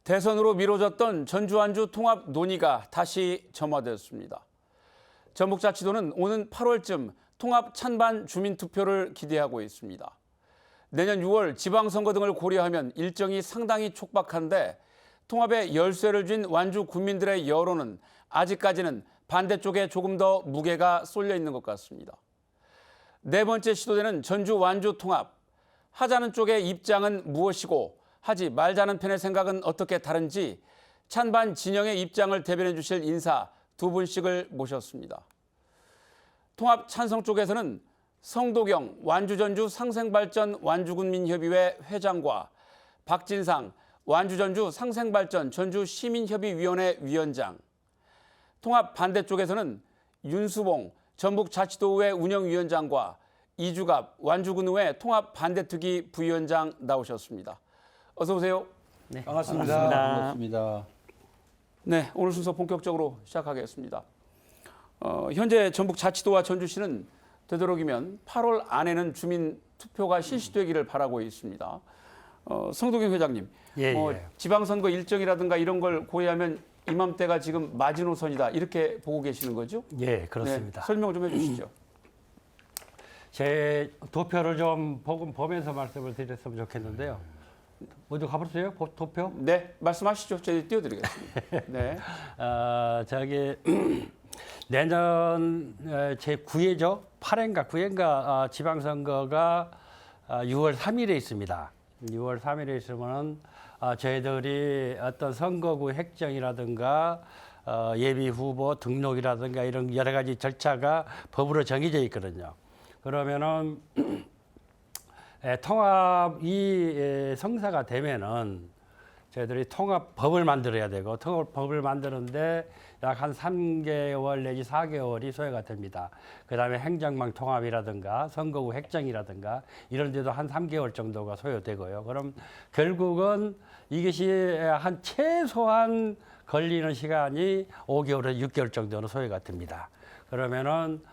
대선으로 미뤄졌던 전주 완주 통합 논의가 다시 점화되었습니다. 전북자치도는 오는 8월쯤 통합 찬반 주민투표를 기대하고 있습니다. 내년 6월 지방선거 등을 고려하면 일정이 상당히 촉박한데 통합에 열쇠를 쥔 완주 군민들의 여론은 아직까지는 반대쪽에 조금 더 무게가 쏠려 있는 것 같습니다. 네 번째 시도되는 전주 완주 통합. 하자는 쪽의 입장은 무엇이고 하지 말자는 편의 생각은 어떻게 다른지 찬반 진영의 입장을 대변해 주실 인사 두 분씩을 모셨습니다. 통합 찬성 쪽에서는 성도경 완주전주 상생발전 완주군민협의회 회장과 박진상 완주전주 상생발전 전주시민협의위원회 위원장, 통합 반대 쪽에서는 윤수봉 전북자치도의회 운영위원장과 이주갑 완주군의회 통합 반대특위 부위원장 나오셨습니다. 어서 오세요. 네, 반갑습니다. 반갑습니다. 네, 오늘 순서 본격적으로 시작하겠습니다. 현재 전북자치도와 전주시는 되도록이면 8월 안에는 주민 투표가 실시되기를 바라고 있습니다. 성도경 회장님, 지방선거 일정이라든가 이런 걸 고려하면 이맘때가 지금 마지노선이다 이렇게 보고 계시는 거죠? 예, 그렇습니다. 네, 설명 좀 해주시죠. 제 도표를 좀 보면서 말씀을 드렸으면 좋겠는데요. 모두 가보세요, 도표? 네, 말씀하시죠. 저희 띄워드리겠습니다. 네. 내년 제9회죠. 8회인가 9회인가 지방선거가 6월 3일에 있습니다. 6월 3일에 있으면 저희들이 어떤 선거구 획정이라든가 예비 후보 등록이라든가 이런 여러 가지 절차가 법으로 정해져 있거든요. 그러면은 통합이 성사가 되면은 저희들이 통합법을 만들어야 되고 통합법을 만드는데 약 한 3개월 내지 4개월이 소요가 됩니다. 그다음에 행정망 통합이라든가 선거구 획정이라든가 이런 데도 한 3개월 정도가 소요되고요. 그럼 결국은 이것이 한 최소한 걸리는 시간이 5개월에서 6개월 정도는 소요가 됩니다. 그러면은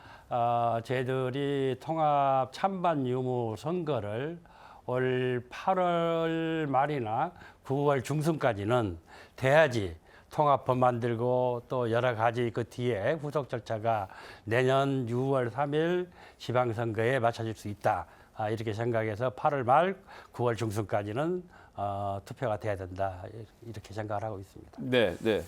저희들이 통합 찬반 유무 선거를 올 8월 말이나 9월 중순까지는 돼야지 통합법 만들고 또 여러 가지 그 뒤에 후속 절차가 내년 6월 3일 지방선거에 맞춰질 수 있다. 이렇게 생각해서 8월 말 9월 중순까지는 투표가 돼야 된다. 이렇게 생각을 하고 있습니다. 네, 네.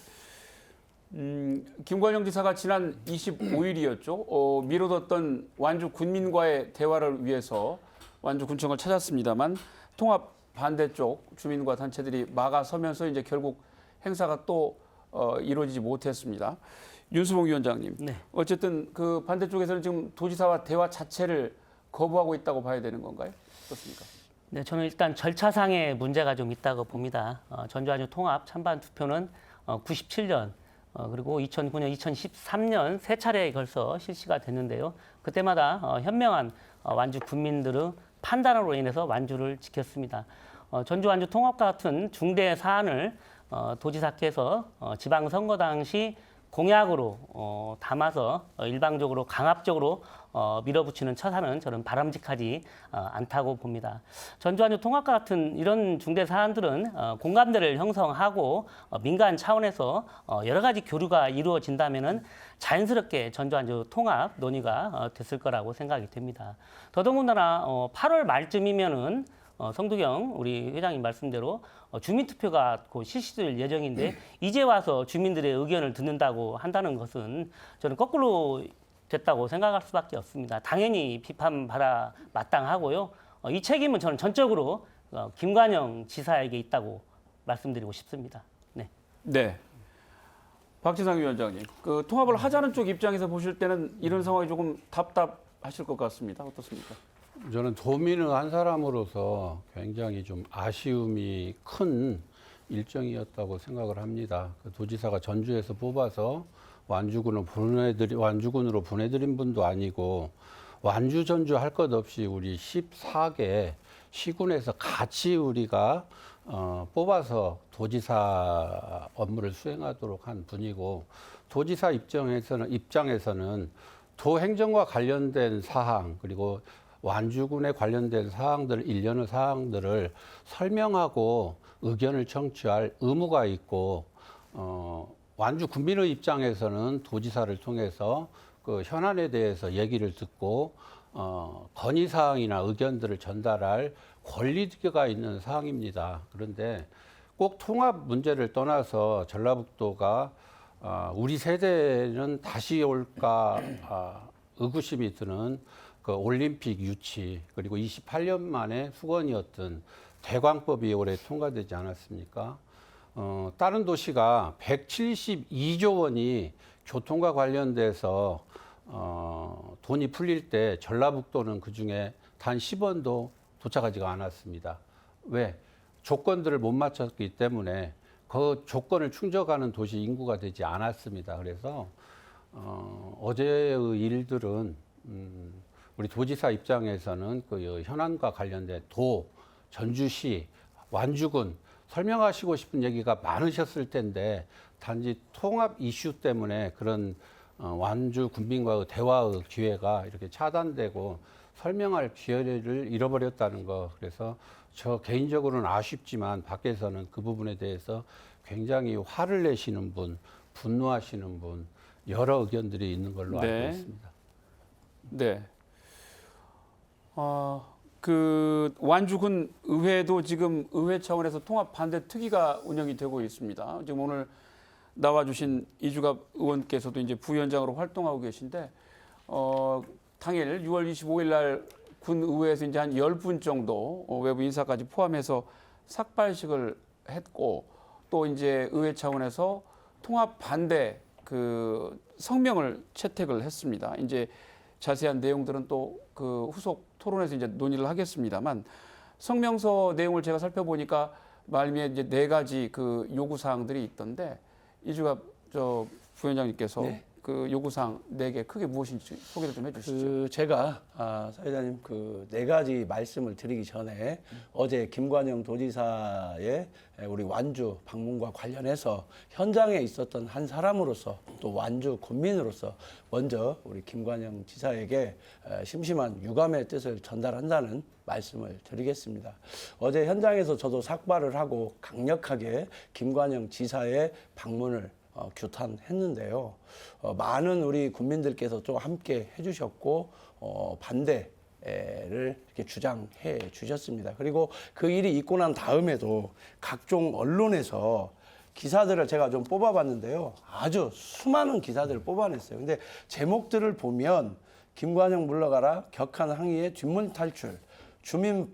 김관영 지사가 지난 25일이었죠. 미뤄뒀던 완주 군민과의 대화를 위해서 완주군청을 찾았습니다만 통합 반대쪽 주민과 단체들이 막아서면서 이제 결국 행사가 또 이루어지지 못했습니다. 윤수봉 위원장님, 네. 어쨌든 그 반대쪽에서는 지금 도지사와 대화 자체를 거부하고 있다고 봐야 되는 건가요? 어떻습니까? 네, 저는 일단 절차상의 문제가 좀 있다고 봅니다. 전주 완주 통합 찬반 투표는 97년 그리고 2009년, 2013년 세 차례에 걸쳐 실시가 됐는데요. 그때마다 현명한 완주 군민들의 판단으로 인해서 완주를 지켰습니다. 전주 완주 통합과 같은 중대 사안을 도지사께서 지방선거 당시 공약으로 담아서 일방적으로 강압적으로 밀어붙이는 처사는 저는 바람직하지 않다고 봅니다. 전주 완주 통합과 같은 이런 중대 사안들은 공감대를 형성하고 민간 차원에서 여러 가지 교류가 이루어진다면은 자연스럽게 전주 완주 통합 논의가 됐을 거라고 생각이 됩니다. 더더군다나 8월 말쯤이면은 성두경 우리 회장님 말씀대로 주민투표가 곧 실시될 예정인데 이제 와서 주민들의 의견을 듣는다고 한다는 것은 저는 거꾸로 됐다고 생각할 수밖에 없습니다. 당연히 비판받아 마땅하고요. 이 책임은 저는 전적으로 김관영 지사에게 있다고 말씀드리고 싶습니다. 네. 네. 박진상 위원장님, 그 통합을 하자는 쪽 입장에서 보실 때는 이런 상황이 조금 답답하실 것 같습니다. 어떻습니까? 저는 도민의 한 사람으로서 굉장히 좀 아쉬움이 큰 일정이었다고 생각을 합니다. 그 도지사가 전주에서 뽑아서 완주군으로 보내드린 분도 아니고 완주 전주 할 것 없이 우리 14개 시군에서 같이 우리가 뽑아서 도지사 업무를 수행하도록 한 분이고 도지사 입장에서는 도 행정과 관련된 사항 그리고 완주군에 관련된 사항들, 일련의 사항들을 설명하고 의견을 청취할 의무가 있고 완주 군민의 입장에서는 도지사를 통해서 그 현안에 대해서 얘기를 듣고 건의사항이나 의견들을 전달할 권리가 있는 사항입니다. 그런데 꼭 통합 문제를 떠나서 전라북도가 우리 세대는 다시 올까 의구심이 드는 그 올림픽 유치 그리고 28년 만에 수건이었던 대광법이 올해 통과되지 않았습니까? 다른 도시가 172조 원이 교통과 관련돼서 돈이 풀릴 때 전라북도는 그중에 단 10원도 도착하지가 않았습니다. 왜? 조건들을 못 맞췄기 때문에 그 조건을 충족하는 도시 인구가 되지 않았습니다. 그래서 어제의 일들은 우리 도지사 입장에서는 그 현안과 관련된 전주시, 완주군 설명하시고 싶은 얘기가 많으셨을 텐데 단지 통합 이슈 때문에 그런 완주 군민과의 대화의 기회가 이렇게 차단되고 설명할 기회를 잃어버렸다는 거. 그래서 저 개인적으로는 아쉽지만 밖에서는 그 부분에 대해서 굉장히 화를 내시는 분, 분노하시는 분 여러 의견들이 있는 걸로 알고 있습니다. 네. 그 완주군 의회도 지금 의회 차원에서 통합 반대 특위가 운영이 되고 있습니다. 지금 오늘 나와주신 이주갑 의원께서도 이제 부위원장으로 활동하고 계신데 당일 6월 25일 날 군 의회에서 이제 한 10분 정도 외부 인사까지 포함해서 삭발식을 했고 또 이제 의회 차원에서 통합 반대 그 성명을 채택을 했습니다. 이제 자세한 내용들은 또 그 후속 토론에서 이제 논의를 하겠습니다만 성명서 내용을 제가 살펴보니까 말미에 이제 4가지 그 요구 사항들이 있던데 이주갑 저 부위원장님께서 네. 그 요구 사항 4개 크게 무엇인지 소개를 좀 해주시죠. 그 제가 사회자님 그 4가지 말씀을 드리기 전에 어제 김관영 도지사의 우리 완주 방문과 관련해서 현장에 있었던 한 사람으로서 또 완주 군민으로서 먼저 우리 김관영 지사에게 심심한 유감의 뜻을 전달한다는 말씀을 드리겠습니다. 어제 현장에서 저도 삭발을 하고 강력하게 김관영 지사의 방문을 규탄했는데요. 많은 우리 국민들께서 또 함께 해주셨고 반대를 이렇게 주장해 주셨습니다. 그리고 그 일이 있고 난 다음에도 각종 언론에서 기사들을 제가 좀 뽑아봤는데요. 아주 수많은 기사들을 뽑아냈어요. 근데 제목들을 보면 김관영 물러가라, 격한 항의에 뒷문 탈출, 주민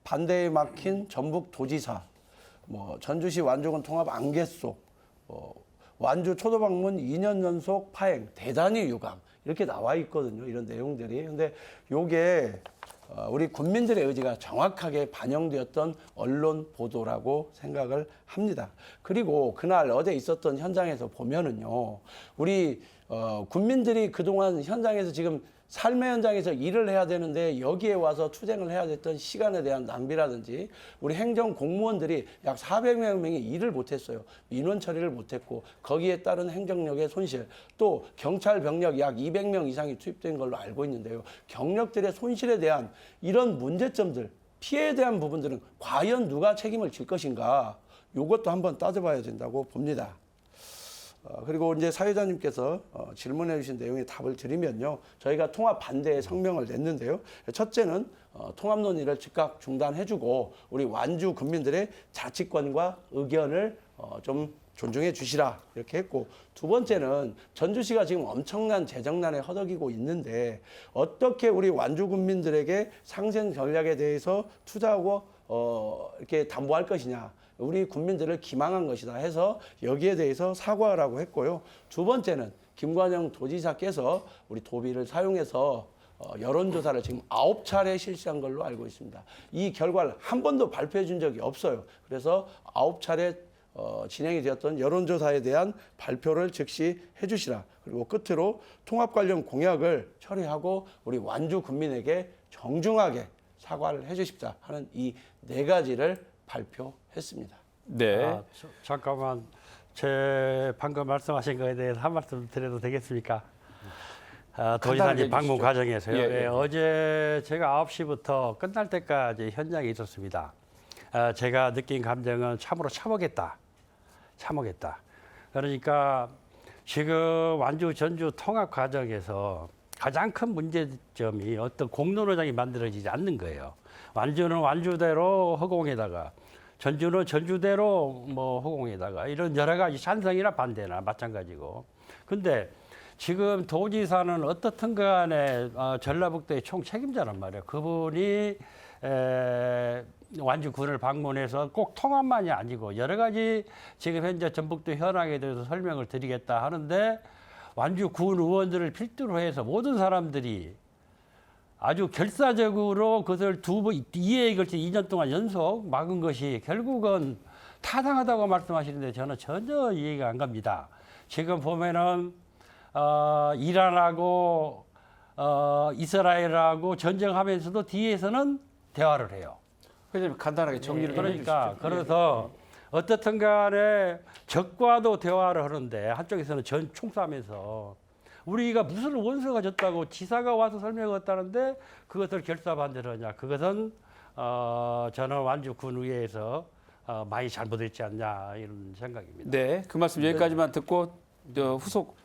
반대에 막힌 전북 도지사, 전주시 완주군 통합 안개 속, 완주 초도 방문 2년 연속 파행, 대단히 유감 이렇게 나와 있거든요. 이런 내용들이. 근데 요게 우리 국민들의 의지가 정확하게 반영되었던 언론 보도라고 생각을 합니다. 그리고 그날 어제 있었던 현장에서 보면은요, 우리 국민들이 그동안 현장에서 지금 삶의 현장에서 일을 해야 되는데 여기에 와서 투쟁을 해야 됐던 시간에 대한 낭비라든지 우리 행정 공무원들이 약 400여 명이 일을 못했어요. 민원 처리를 못했고 거기에 따른 행정력의 손실, 또 경찰 병력 약 200명 이상이 투입된 걸로 알고 있는데요. 경력들의 손실에 대한 이런 문제점들, 피해에 대한 부분들은 과연 누가 책임을 질 것인가, 이것도 한번 따져봐야 된다고 봅니다. 그리고 이제 사회자님께서 질문해 주신 내용에 답을 드리면요. 저희가 통합 반대의 성명을 냈는데요. 첫째는 통합 논의를 즉각 중단해주고 우리 완주 군민들의 자치권과 의견을 좀 존중해 주시라 이렇게 했고, 두 번째는 전주시가 지금 엄청난 재정난에 허덕이고 있는데 어떻게 우리 완주 군민들에게 상생 전략에 대해서 투자하고 이렇게 담보할 것이냐, 우리 국민들을 기망한 것이다 해서 여기에 대해서 사과하라고 했고요. 두 번째는 김관영 도지사께서 우리 도비를 사용해서 여론조사를 지금 9차례 실시한 걸로 알고 있습니다. 이 결과를 한 번도 발표해 준 적이 없어요. 그래서 9차례 진행이 되었던 여론조사에 대한 발표를 즉시 해주시라. 그리고 끝으로 통합 관련 공약을 처리하고 우리 완주 국민에게 정중하게 사과를 해주십사 하는 이 4가지를 발표했습니다. 네. 잠깐만, 제 방금 말씀하신 거에 대해서 한 말씀 드려도 되겠습니까? 도지사님 방문 과정에서요. 예. 어제 제가 9시부터 끝날 때까지 현장에 있었습니다. 제가 느낀 감정은 참으로 참으겠다. 그러니까 지금 완주 전주 통합 과정에서 가장 큰 문제점이 어떤 공론화장이 만들어지지 않는 거예요. 완주는 완주대로 허공에다가, 전주는 전주대로 뭐 허공에다가, 이런 여러 가지 찬성이나 반대나 마찬가지고. 근데 지금 도지사는 어떻든 간에 전라북도의 총 책임자란 말이에요. 그분이 완주군을 방문해서 꼭 통합만이 아니고 여러 가지 지금 현재 전북도 현황에 대해서 설명을 드리겠다 하는데, 완주군 의원들을 필두로 해서 모든 사람들이 아주 결사적으로 그것을 이해에 걸쳐 2년 동안 연속 막은 것이 결국은 타당하다고 말씀하시는데 저는 전혀 이해가 안 갑니다. 지금 보면은 이란하고 이스라엘하고 전쟁하면서도 뒤에서는 대화를 해요. 회장님 간단하게 정리를 좀 그러니까 해주십시오. 그래서 어떻든 간에 적과도 대화를 하는데 한쪽에서는 총 쏴면서 우리가 무슨 원수가 졌다고 지사가 와서 설명했다는데 그것을 결사반대로 하냐. 그것은 저는 완주군의회에서 많이 잘못했지 않냐 이런 생각입니다. 네, 그 말씀 여기까지만 듣고 후속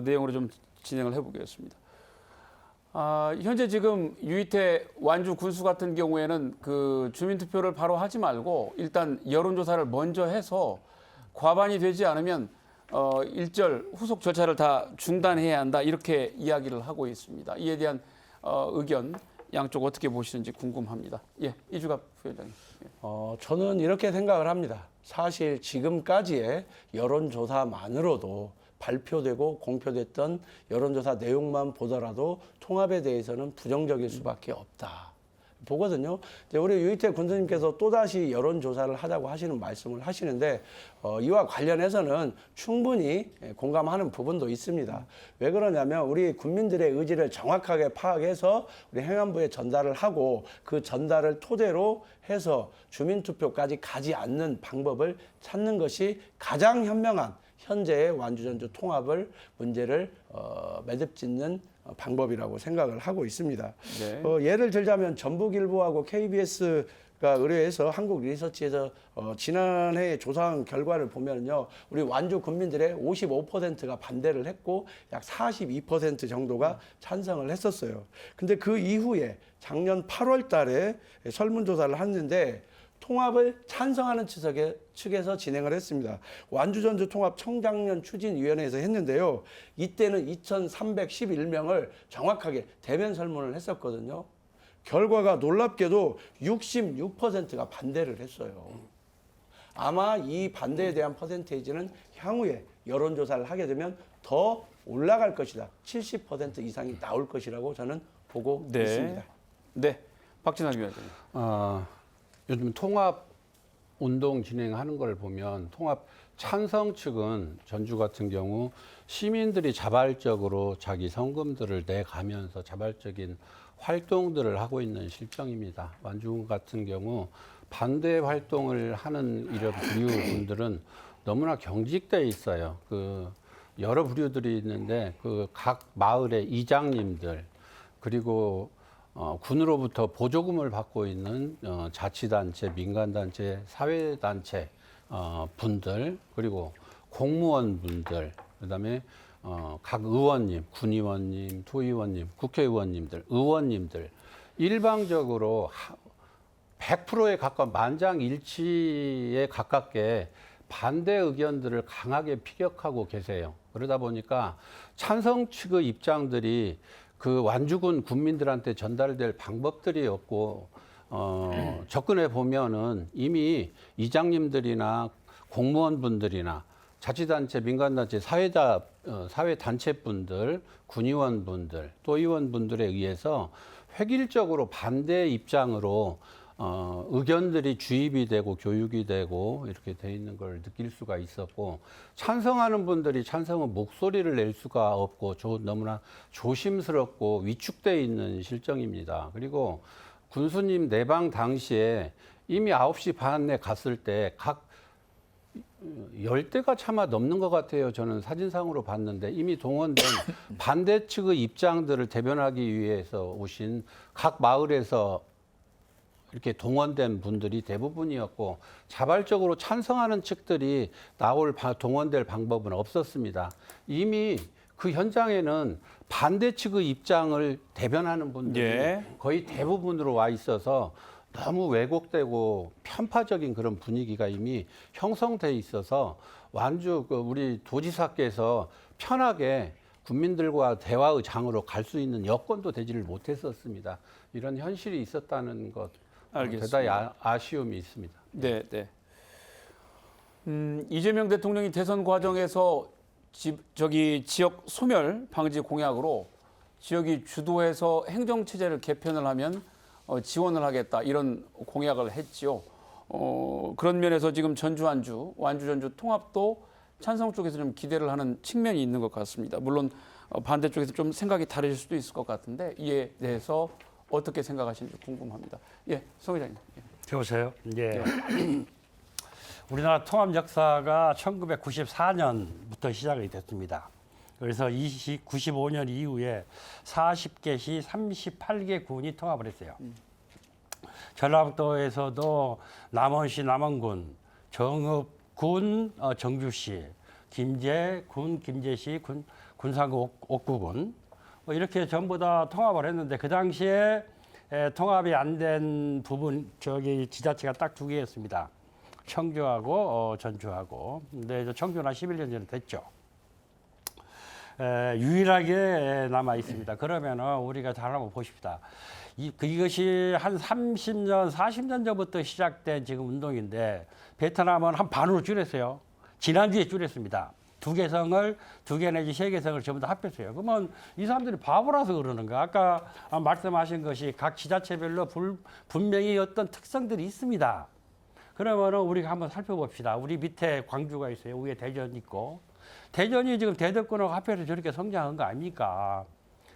내용으로 좀 진행을 해보겠습니다. 현재 지금 유이태 완주 군수 같은 경우에는 그 주민투표를 바로 하지 말고 일단 여론조사를 먼저 해서 과반이 되지 않으면 일절 후속 절차를 다 중단해야 한다 이렇게 이야기를 하고 있습니다. 이에 대한 의견 양쪽 어떻게 보시는지 궁금합니다. 예, 이주갑 부회장님. 저는 이렇게 생각을 합니다. 사실 지금까지의 여론조사만으로도 발표되고 공표됐던 여론조사 내용만 보더라도 통합에 대해서는 부정적일 수밖에 없다 보거든요. 이제 우리 유이태 군수님께서 또다시 여론조사를 하자고 하시는 말씀을 하시는데 이와 관련해서는 충분히 공감하는 부분도 있습니다. 왜 그러냐면 우리 국민들의 의지를 정확하게 파악해서 우리 행안부에 전달을 하고 그 전달을 토대로 해서 주민투표까지 가지 않는 방법을 찾는 것이 가장 현명한 현재의 완주전주 통합을 문제를 매듭짓는 방법이라고 생각을 하고 있습니다. 네. 예를 들자면 전북일보하고 KBS가 의뢰해서 한국리서치에서 지난해 조사한 결과를 보면요, 우리 완주 국민들의 55%가 반대를 했고 약 42% 정도가 찬성을 했었어요. 근데 그 이후에 작년 8월달에 설문조사를 했는데 통합을 찬성하는 측에서 진행을 했습니다. 완주전주 통합 청장년 추진위원회에서 했는데요. 이때는 2,311명을 정확하게 대면 설문을 했었거든요. 결과가 놀랍게도 66%가 반대를 했어요. 아마 이 반대에 대한 퍼센테이지는 향후에 여론조사를 하게 되면 더 올라갈 것이다. 70% 이상이 나올 것이라고 저는 보고 있습니다. 네, 박진환 위원장님. 요즘 통합 운동 진행하는 걸 보면 통합 찬성 측은 전주 같은 경우 시민들이 자발적으로 자기 성금들을 내가면서 자발적인 활동들을 하고 있는 실정입니다. 완주 같은 경우 반대 활동을 하는 이런 부류분들은 너무나 경직돼 있어요. 그 여러 부류들이 있는데 그 각 마을의 이장님들 그리고 군으로부터 보조금을 받고 있는 자치단체, 민간단체, 사회단체 분들 그리고 공무원분들 그다음에 각 의원님, 군의원님, 도의원님, 국회의원님들, 의원님들 일방적으로 100%에 가까운 만장일치에 가깝게 반대 의견들을 강하게 피격하고 계세요. 그러다 보니까 찬성 측의 입장들이 그 완주군 국민들한테 전달될 방법들이 없고 접근해 보면은 이미 이장님들이나 공무원분들이나 자치단체, 민간단체, 사회단체분들, 군의원분들, 도의원분들에 의해서 획일적으로 반대 입장으로 의견들이 주입이 되고 교육이 되고 이렇게 돼 있는 걸 느낄 수가 있었고 찬성하는 분들이 찬성은 목소리를 낼 수가 없고 너무나 조심스럽고 위축돼 있는 실정입니다. 그리고 군수님 내방 당시에 이미 9시 반에 갔을 때 각 10대가 차마 넘는 것 같아요. 저는 사진상으로 봤는데 이미 동원된 반대 측의 입장들을 대변하기 위해서 오신 각 마을에서 이렇게 동원된 분들이 대부분이었고 자발적으로 찬성하는 측들이 동원될 방법은 없었습니다. 이미 그 현장에는 반대 측의 입장을 대변하는 분들이 예. 거의 대부분으로 와 있어서 너무 왜곡되고 편파적인 그런 분위기가 이미 형성돼 있어서 완주 우리 도지사께서 편하게 국민들과 대화의 장으로 갈 수 있는 여건도 되지를 못했었습니다. 이런 현실이 있었다는 것 알겠습니다. 대단히 아쉬움이 있습니다. 네, 네. 이재명 대통령이 대선 과정에서 지역 소멸 방지 공약으로 지역이 주도해서 행정 체제를 개편을 하면 지원을 하겠다 이런 공약을 했지요. 그런 면에서 지금 전주 완주 통합도 찬성 쪽에서 좀 기대를 하는 측면이 있는 것 같습니다. 물론 반대쪽에서 좀 생각이 다르실 수도 있을 것 같은데 이에 대해서 어떻게 생각하시는지 궁금합니다. 예, 송 회장님. 여보세요. 예. 우리나라 통합 역사가 1994년부터 시작이 됐습니다. 그래서 95년 이후에 40개 시 38개 군이 통합을 했어요. 전라북도에서도 남원시 남원군, 정읍군 정주시, 김제군 김제시 군산구 옥구군 이렇게 전부 다 통합을 했는데 그 당시에 통합이 안 된 부분 지자체가 딱 2개였습니다. 청주하고 전주하고. 근데 이제 청주는 11년 전에 됐죠. 유일하게 남아 있습니다. 그러면은 우리가 잘 한번 보십시다. 이것이 한 30년, 40년 전부터 시작된 지금 운동인데 베트남은 한 반으로 줄였어요. 지난주에 줄였습니다. 2개 내지 3개성을 전부 다 합했어요. 그러면 이 사람들이 바보라서 그러는가? 아까 말씀하신 것이 각 지자체별로 분명히 어떤 특성들이 있습니다. 그러면은 우리가 한번 살펴봅시다. 우리 밑에 광주가 있어요. 위에 대전 있고. 대전이 지금 대덕군하고 합해서 저렇게 성장한 거 아닙니까?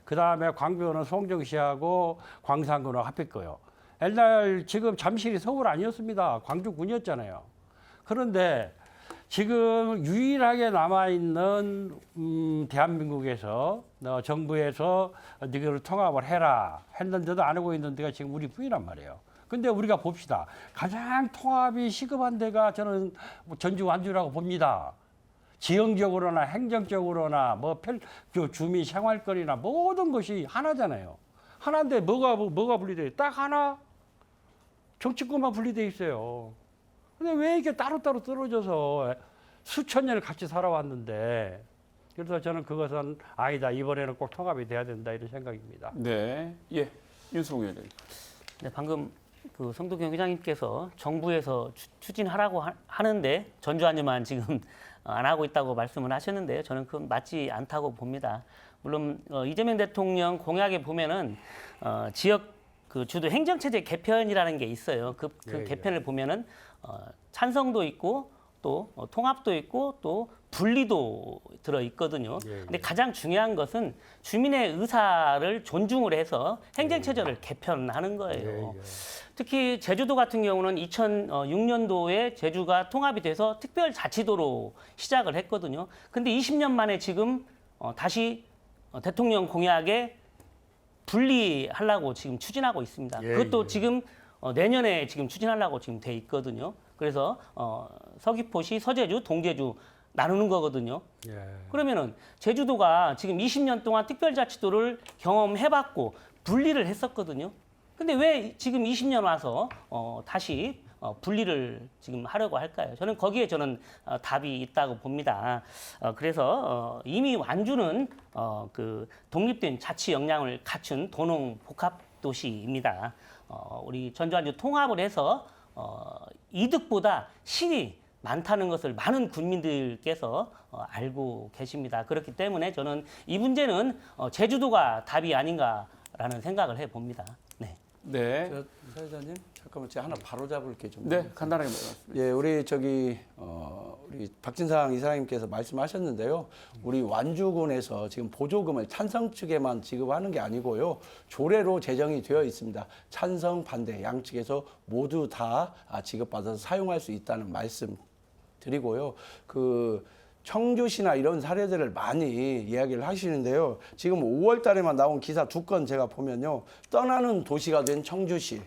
그 다음에 광주는 송정시하고 광산군하고 합했고요. 옛날 지금 잠실이 서울 아니었습니다. 광주군이었잖아요. 그런데 지금 유일하게 남아있는 대한민국에서 정부에서 이걸 통합을 해라 했는데도 안 하고 있는 데가 지금 우리뿐이란 말이에요. 근데 우리가 봅시다. 가장 통합이 시급한 데가 저는 전주 완주라고 봅니다. 지형적으로나 행정적으로나 주민 생활거리나 모든 것이 하나잖아요. 하나인데 뭐가 분리돼? 딱 하나 정치권만 분리돼 있어요. 근데 왜 이렇게 따로따로 떨어져서 수천 년을 같이 살아왔는데 그래서 저는 그것은 아니다. 이번에는 꼭 통합이 돼야 된다 이런 생각입니다. 네, 예, 윤수홍 위원장님. 네, 방금 그 성도경 회장님께서 정부에서 추진하라고 하는데 전주완주만 지금 안 하고 있다고 말씀을 하셨는데요. 저는 그건 맞지 않다고 봅니다. 물론 이재명 대통령 공약에 보면은 지역 그 주도 행정체제 개편이라는 게 있어요. 그 예, 개편을 보면은 찬성도 있고 또 통합도 있고 또 분리도 들어 있거든요. 근데 가장 중요한 것은 주민의 의사를 존중을 해서 행정체제를 개편하는 거예요. 특히 제주도 같은 경우는 2006년도에 제주가 통합이 돼서 특별자치도로 시작을 했거든요. 근데 20년 만에 지금 다시 대통령 공약에 분리하려고 지금 추진하고 있습니다. 그것도 지금 내년에 지금 추진하려고 지금 돼 있거든요. 그래서 서귀포시, 서제주, 동제주 나누는 거거든요. 그러면은 제주도가 지금 20년 동안 특별자치도를 경험해봤고 분리를 했었거든요. 근데 왜 지금 20년 와서 다시 분리를 지금 하려고 할까요? 저는 거기에 답이 있다고 봅니다. 그래서 이미 완주는 그 독립된 자치 역량을 갖춘 도농 복합 도시입니다. 우리 전주완주 통합을 해서 이득보다 실이 많다는 것을 많은 국민들께서 알고 계십니다. 그렇기 때문에 저는 이 문제는 제주도가 답이 아닌가라는 생각을 해봅니다. 네. 네, 사회자님 잠깐만 제가 하나 바로 잡을 게 좀. 네, 간단하게 말씀드립니다. 예, 우리 박진상 이사장님께서 말씀하셨는데요. 우리 완주군에서 지금 보조금을 찬성 측에만 지급하는 게 아니고요. 조례로 제정이 되어 있습니다. 찬성, 반대 양측에서 모두 다 지급받아서 사용할 수 있다는 말씀 드리고요. 청주시나 이런 사례들을 많이 이야기를 하시는데요. 지금 5월 달에만 나온 기사 2건 제가 보면요. 떠나는 도시가 된 청주시.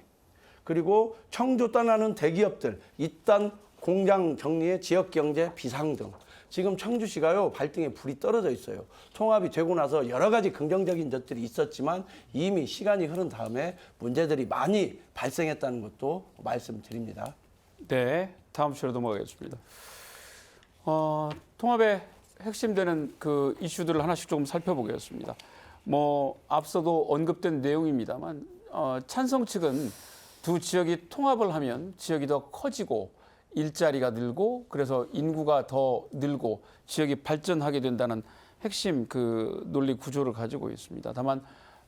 그리고 청주 떠나는 대기업들, 이딴 공장 정리의 지역 경제 비상등. 지금 청주시가요 발등에 불이 떨어져 있어요. 통합이 되고 나서 여러 가지 긍정적인 것들이 있었지만 이미 시간이 흐른 다음에 문제들이 많이 발생했다는 것도 말씀드립니다. 네, 다음 주로 넘어가겠습니다. 통합의 핵심되는 그 이슈들을 하나씩 조금 살펴보겠습니다. 뭐 앞서도 언급된 내용입니다만 찬성 측은 두 지역이 통합을 하면 지역이 더 커지고 일자리가 늘고 그래서 인구가 더 늘고 지역이 발전하게 된다는 핵심 그 논리 구조를 가지고 있습니다. 다만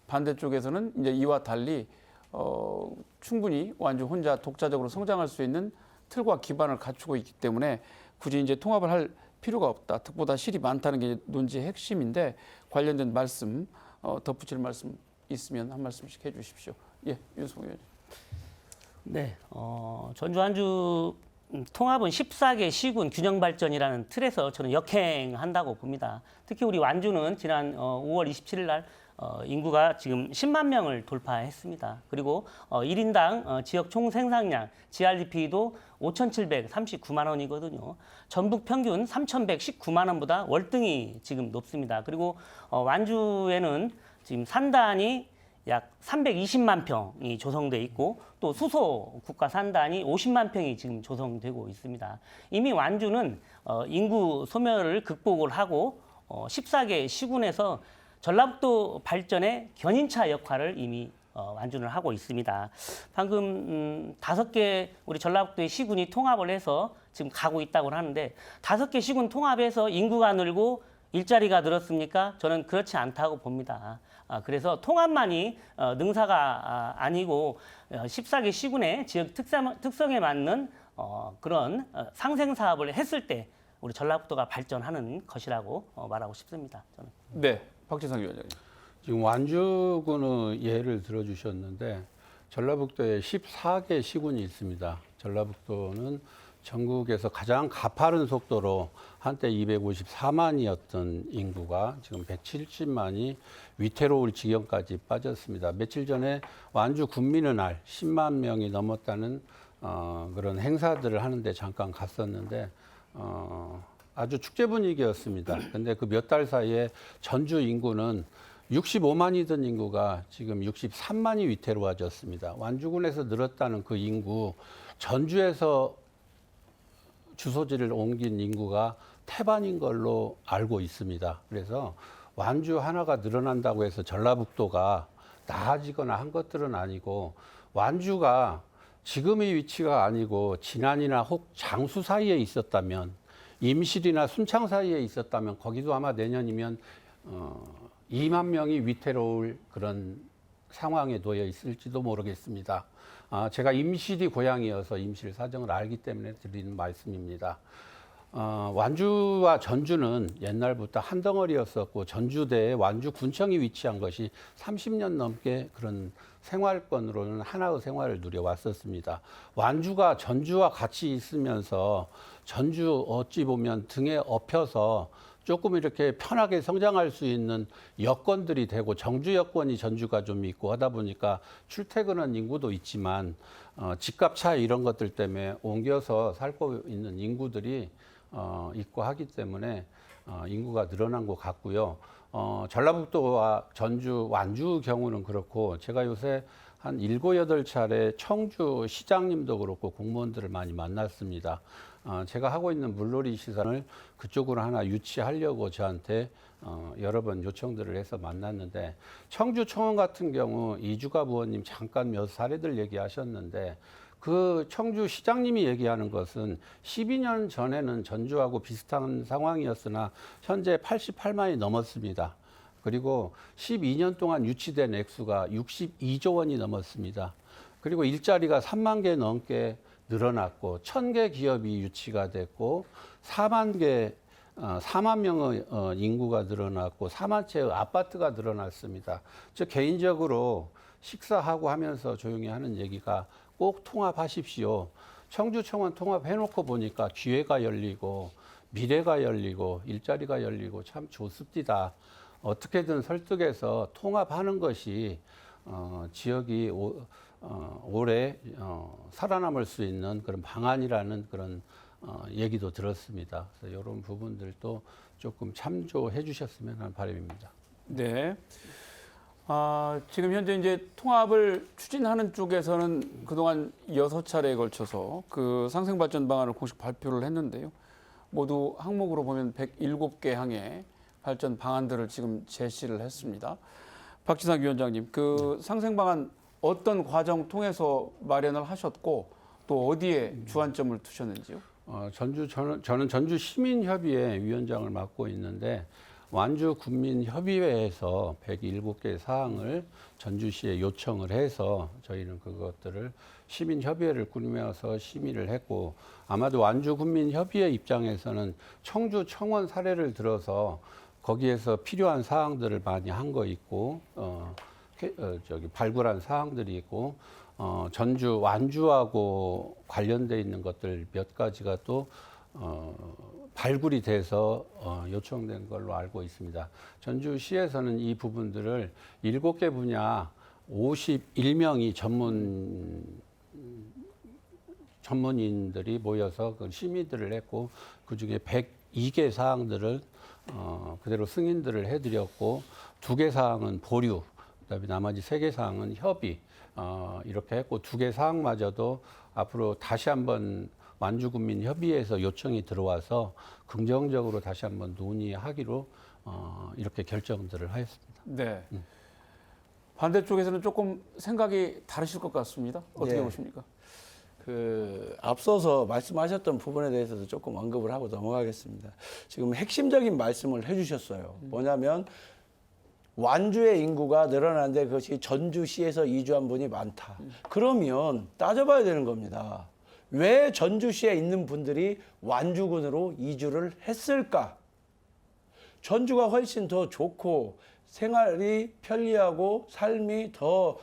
반대쪽에서는 이제 이와 달리 충분히 완주 혼자 독자적으로 성장할 수 있는 틀과 기반을 갖추고 있기 때문에 굳이 이제 통합을 할 필요가 없다. 득보다 실이 많다는 게 논지의 핵심인데 관련된 말씀 덧붙일 말씀 있으면 한 말씀씩 해주십시오. 예, 윤성호 의원님. 네, 전주 완주 통합은 14개 시군 균형 발전이라는 틀에서 저는 역행한다고 봅니다. 특히 우리 완주는 지난 5월 27일 날 인구가 지금 10만 명을 돌파했습니다. 그리고 1인당 지역 총 생산량 GRDP도 5,739만 원이거든요. 전북 평균 3,119만 원보다 월등히 지금 높습니다. 그리고 완주에는 지금 산단이 약 320만 평이 조성돼 있고 또 수소 국가 산단이 50만 평이 지금 조성되고 있습니다. 이미 완주는 인구 소멸을 극복을 하고 14개 시군에서 전라북도 발전의 견인차 역할을 이미 완주를 하고 있습니다. 방금 5개 우리 전라북도의 시군이 통합을 해서 지금 가고 있다고 하는데 5개 시군 통합해서 인구가 늘고 일자리가 늘었습니까? 저는 그렇지 않다고 봅니다. 그래서 통합만이 능사가 아니고 14개 시군의 지역 특성에 맞는 그런 상생 사업을 했을 때 우리 전라북도가 발전하는 것이라고 말하고 싶습니다. 저는. 네, 박지성 위원장님. 지금 완주군의 예를 들어주셨는데 전라북도에 14개 시군이 있습니다. 전라북도는 전국에서 가장 가파른 속도로 한때 254만이었던 인구가 지금 170만이 위태로울 지경까지 빠졌습니다. 며칠 전에 완주 군민의 날 10만 명이 넘었다는 그런 행사들을 하는데 잠깐 갔었는데 아주 축제 분위기였습니다. 근데 그 몇 달 사이에 전주 인구는 65만이던 인구가 지금 63만이 위태로워졌습니다. 완주군에서 늘었다는 그 인구, 전주에서 주소지를 옮긴 인구가 태반인 걸로 알고 있습니다. 그래서 완주 하나가 늘어난다고 해서 전라북도가 나아지거나 한 것들은 아니고 완주가 지금의 위치가 아니고 진안이나 혹 장수 사이에 있었다면 임실이나 순창 사이에 있었다면 거기도 아마 내년이면 2만 명이 위태로울 그런 상황에 놓여 있을지도 모르겠습니다. 제가 임실이 고향이어서 임실 사정을 알기 때문에 드리는 말씀입니다. 완주와 전주는 옛날부터 한 덩어리였었고 전주대에 완주군청이 위치한 것이 30년 넘게 그런 생활권으로는 하나의 생활을 누려왔었습니다. 완주가 전주와 같이 있으면서 전주 어찌 보면 등에 업혀서 조금 이렇게 편하게 성장할 수 있는 여건들이 되고 정주 여건이 전주가 좀 있고 하다 보니까 출퇴근한 인구도 있지만 집값 차이 이런 것들 때문에 옮겨서 살고 있는 인구들이 있고 하기 때문에 인구가 늘어난 것 같고요. 전라북도와 전주, 완주 경우는 그렇고 제가 요새 한 7, 8차례 청주 시장님도 그렇고 공무원들을 많이 만났습니다. 제가 하고 있는 물놀이 시설을 그쪽으로 하나 유치하려고 저한테 여러 번 요청들을 해서 만났는데 청주청원 같은 경우 이주가 부원님 잠깐 몇 사례들 얘기하셨는데 그 청주 시장님이 얘기하는 것은 12년 전에는 전주하고 비슷한 상황이었으나 현재 88만이 넘었습니다. 그리고 12년 동안 유치된 액수가 62조 원이 넘었습니다. 그리고 일자리가 3만 개 넘게 늘어났고 1,000개 기업이 유치가 됐고 4만 명의 인구가 늘어났고 4만 채의 아파트가 늘어났습니다. 저 개인적으로 식사하고 하면서 조용히 하는 얘기가 꼭 통합하십시오. 청주청원 통합해놓고 보니까 기회가 열리고 미래가 열리고 일자리가 열리고 참 좋습니다. 어떻게든 설득해서 통합하는 것이 지역이 오래 살아남을 수 있는 그런 방안이라는 그런 얘기도 들었습니다. 그래서 이런 부분들도 조금 참조해 주셨으면 하는 바람입니다. 네. 지금 현재 이제 통합을 추진하는 쪽에서는 그동안 6차례에 걸쳐서 그 상생발전 방안을 공식 발표를 했는데요. 모두 항목으로 보면 107개 항의 발전 방안들을 지금 제시를 했습니다. 박지상 위원장님, 그 상생 방안 어떤 과정 통해서 마련을 하셨고 또 어디에 주안점을 두셨는지요? 저는 전주 시민협의회 위원장을 맡고 있는데 완주 군민협의회에서 107개 사항을 전주시에 요청을 해서 저희는 그것들을 시민협의회를 꾸리면서 심의를 했고 아마도 완주 군민협의회 입장에서는 청주 청원 사례를 들어서 거기에서 필요한 사항들을 많이 한 거 있고 발굴한 사항들이 있고 전주 완주하고 관련돼 있는 것들 몇 가지가 또 발굴이 돼서 요청된 걸로 알고 있습니다. 전주시에서는 이 부분들을 7개 분야 51명이 전문인들이 모여서 그 심의들을 했고 그중에 102개 사항들을 그대로 승인들을 해드렸고 2개 사항은 보류, 그다음에 나머지 3개 사항은 협의 이렇게 했고 2개 사항마저도 앞으로 다시 한번 완주군민협의회에서 요청이 들어와서 긍정적으로 다시 한번 논의하기로 이렇게 결정들을 하였습니다. 네. 반대쪽에서는 조금 생각이 다르실 것 같습니다. 어떻게 네. 보십니까? 앞서서 말씀하셨던 부분에 대해서도 조금 언급을 하고 넘어가겠습니다. 지금 핵심적인 말씀을 해주셨어요. 뭐냐면 완주의 인구가 늘어나는데 그것이 전주시에서 이주한 분이 많다. 그러면 따져봐야 되는 겁니다. 왜 전주시에 있는 분들이 완주군으로 이주를 했을까? 전주가 훨씬 더 좋고 생활이 편리하고 삶이 더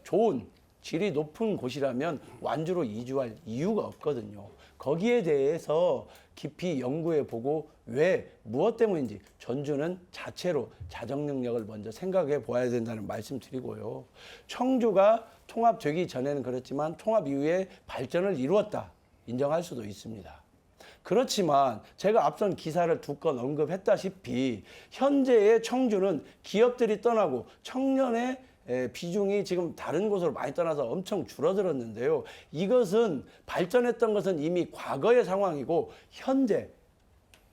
좋은 질이 높은 곳이라면 완주로 이주할 이유가 없거든요. 거기에 대해서 깊이 연구해 보고 왜 무엇 때문인지 전주는 자체로 자정 능력을 먼저 생각해 보아야 된다는 말씀 드리고요. 청주가 통합되기 전에는 그렇지만 통합 이후에 발전을 이루었다 인정할 수도 있습니다. 그렇지만 제가 앞선 기사를 2건 언급했다시피 현재의 청주는 기업들이 떠나고 청년의 비중이 지금 다른 곳으로 많이 떠나서 엄청 줄어들었는데요. 이것은 발전했던 것은 이미 과거의 상황이고 현재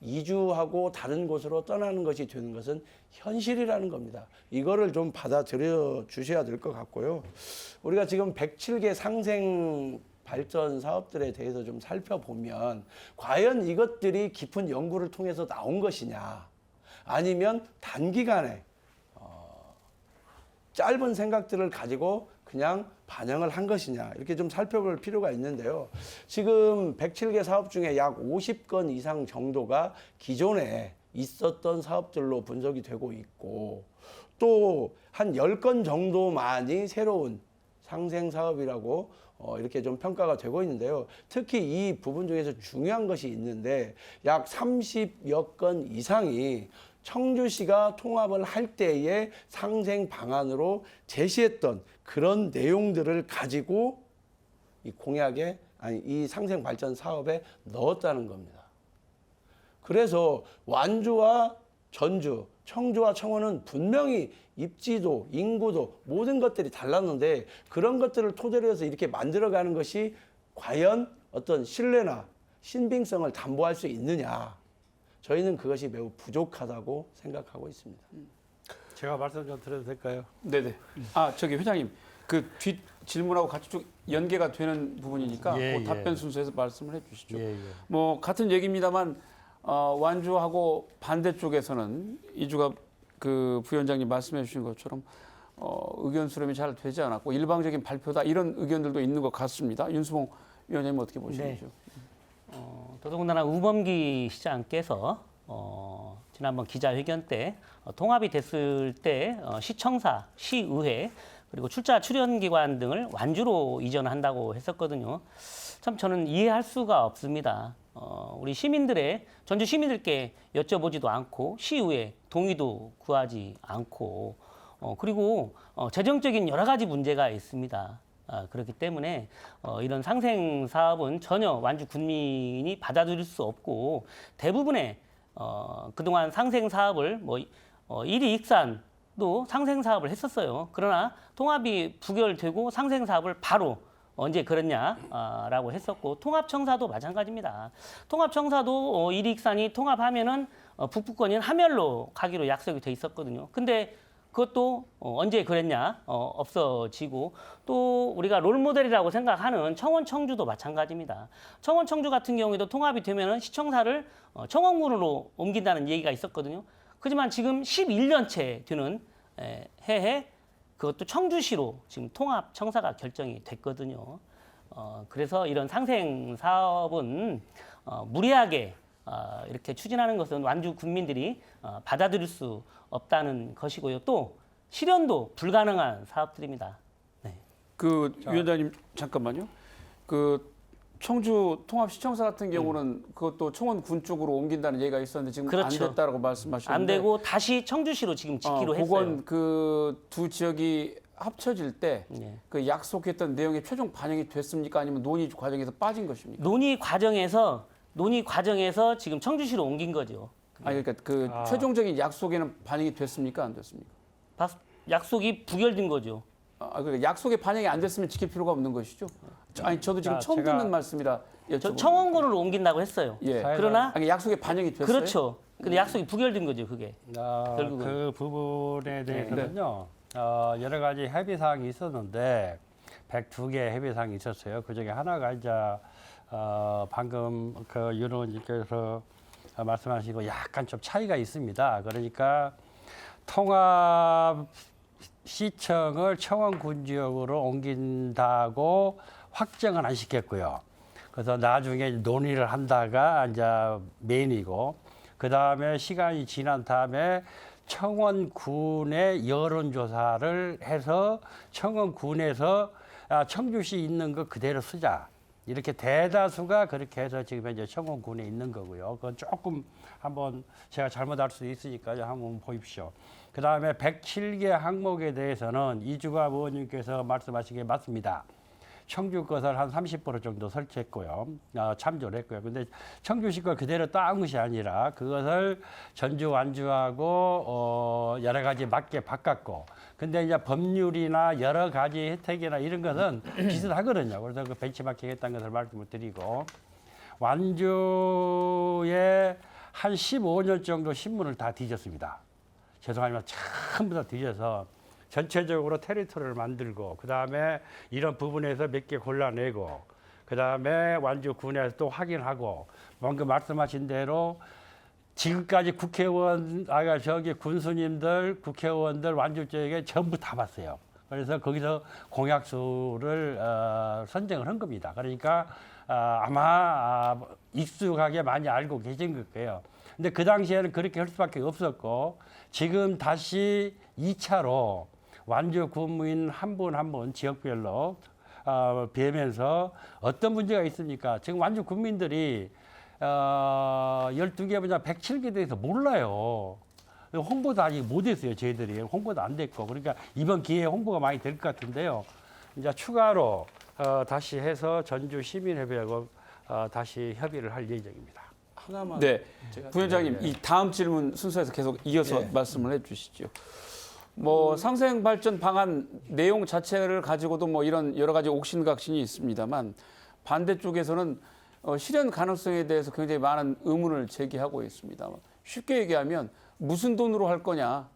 이주하고 다른 곳으로 떠나는 것이 되는 것은 현실이라는 겁니다. 이거를 좀 받아들여 주셔야 될 것 같고요. 우리가 지금 107개 상생 발전 사업들에 대해서 좀 살펴보면 과연 이것들이 깊은 연구를 통해서 나온 것이냐 아니면 단기간에 짧은 생각들을 가지고 그냥 반영을 한 것이냐 이렇게 좀 살펴볼 필요가 있는데요. 지금 107개 사업 중에 약 50건 이상 정도가 기존에 있었던 사업들로 분석이 되고 있고 또 한 10건 정도만이 새로운 상생 사업이라고 이렇게 좀 평가가 되고 있는데요. 특히 이 부분 중에서 중요한 것이 있는데 약 30여 건 이상이 청주시가 통합을 할 때의 상생 방안으로 제시했던 그런 내용들을 가지고 이 공약에 이 상생 발전 사업에 넣었다는 겁니다. 그래서 완주와 전주, 청주와 청원은 분명히 입지도, 인구도 모든 것들이 달랐는데 그런 것들을 토대로 해서 이렇게 만들어가는 것이 과연 어떤 신뢰나 신빙성을 담보할 수 있느냐. 저희는 그것이 매우 부족하다고 생각하고 있습니다. 제가 말씀 좀 드려도 될까요? 네네. 저기 회장님, 그 뒷 질문하고 같이 쭉 연계가 되는 부분이니까 그 답변 순서에서 말씀을 해주시죠. 뭐 같은 얘기입니다만 완주하고 반대쪽에서는 이주가 그 부위원장님 말씀해주신 것처럼 의견 수렴이 잘 되지 않았고 일방적인 발표다 이런 의견들도 있는 것 같습니다. 윤수봉 위원장님 어떻게 보시는지요? 더더군다나 우범기 시장께서 지난번 기자회견 때 통합이 됐을 때 시청사, 시의회 그리고 출자 출연기관 등을 완주로 이전한다고 했었거든요. 참 저는 이해할 수가 없습니다. 우리 시민들의 전주 시민들께 여쭤보지도 않고 시의회 동의도 구하지 않고 그리고 재정적인 여러 가지 문제가 있습니다. 그렇기 때문에 이런 상생 사업은 전혀 완주 군민이 받아들일 수 없고 대부분의 그동안 상생 사업을 일이 익산도 상생 사업을 했었어요. 그러나 통합이 부결되고 상생 사업을 바로 언제 그랬냐라고 했었고 통합청사도 마찬가지입니다. 통합청사도 일이 익산이 통합하면은 북부권인 하멸로 가기로 약속이 돼 있었거든요. 근데 그것도 언제 그랬냐 없어지고 또 우리가 롤모델이라고 생각하는 청원 청주도 마찬가지입니다. 청원 청주 같은 경우에도 통합이 되면은 시청사를 청원군으로 옮긴다는 얘기가 있었거든요. 하지만 지금 11년째 되는 해에 그것도 청주시로 지금 통합 청사가 결정이 됐거든요. 그래서 이런 상생 사업은 무리하게 이렇게 추진하는 것은 완주 군민들이 받아들일 수 없다는 것이고요. 또 실현도 불가능한 사업들입니다. 네. 그 위원장님 잠깐만요. 그 청주 통합시청사 같은 경우는 그것도 청원군 쪽으로 옮긴다는 얘기가 있었는데 지금 그렇죠. 안 됐다라고 말씀하셨는데 안 되고 다시 청주시로 지금 짓기로 했어요. 그건 그 두 지역이 합쳐질 때 그 네. 약속했던 내용이 최종 반영이 됐습니까? 아니면 논의 과정에서 빠진 것입니까? 논의 과정에서 지금 청주시로 옮긴 거죠. 아니 그러니까 그 최종적인 약속에는 반영이 됐습니까? 안 됐습니까? 약속이 부결된 거죠. 그러니까 약속에 반영이 안 됐으면 지킬 필요가 없는 것이죠. 아니 저도 지금 처음 제가- 듣는 말씀이라 저 여쭤보는 청원군으로 옮긴다고 했어요. 예. 그러나 아니, 약속에 반영이 됐어요. 그렇죠. 근데 약속이 부결된 거죠, 그게. 결국은. 그 부분에 대해서는요. 여러 가지 협의 사항이 있었는데 102개 협의 사항이 있었어요. 그 중에 하나가 이제 방금 그 윤 의원님께서 말씀하시고 약간 좀 차이가 있습니다. 그러니까 통합 시청을 청원군 지역으로 옮긴다고 확정은 안 시켰고요. 그래서 나중에 논의를 한다가 이제 메인이고, 그 다음에 시간이 지난 다음에 청원군의 여론조사를 해서 청원군에서 청주시 있는 거 그대로 쓰자. 이렇게 대다수가 그렇게 해서 지금 이제 청원군에 있는 거고요. 그건 조금 한번 제가 잘못할 수 있으니까 한번 보십시오. 그 다음에 107개 항목에 대해서는 이주갑 의원님께서 말씀하신 게 맞습니다. 청주 것을 한 30% 정도 설치했고요. 참조를 했고요. 근데 청주시 걸 그대로 따온 것이 아니라 그것을 전주 완주하고 여러 가지 맞게 바꿨고, 근데 이제 법률이나 여러 가지 혜택이나 이런 것은 비슷하거든요. 그래서 그 벤치마킹 했다는 것을 말씀을 드리고, 완주에 한 15년 정도 신문을 다 뒤졌습니다. 죄송하지만 전부 다 뒤져서 전체적으로 테리토리를 만들고, 그 다음에 이런 부분에서 몇 개 골라내고, 그 다음에 완주군에서 또 확인하고, 방금 말씀하신 대로 지금까지 국회의원, 군수님들, 국회의원들 완주 지역에 전부 다 봤어요. 그래서 거기서 공약수를 선정을 한 겁니다. 그러니까 아마 익숙하게 많이 알고 계신 걸 거예요. 근데 그 당시에는 그렇게 할 수밖에 없었고, 지금 다시 2차로 완주 군민 한 분 한 분 지역별로 뵈면서 어떤 문제가 있습니까? 지금 완주 군민들이 12개 분야 107개 대해서 몰라요. 홍보도 아직 못했어요. 저희들이 홍보도 안 됐고, 그러니까 이번 기회에 홍보가 많이 될 것 같은데요. 이제 추가로 다시 해서 전주 시민협의하고 다시 협의를 할 예정입니다. 하나만. 네, 부위원장님 이 다음 질문 순서에서 계속 이어서 예. 말씀을 해주시죠. 뭐 상생 발전 방안 내용 자체를 가지고도 뭐 이런 여러 가지 옥신각신이 있습니다만 반대쪽에서는 실현 가능성에 대해서 굉장히 많은 의문을 제기하고 있습니다. 쉽게 얘기하면 무슨 돈으로 할 거냐,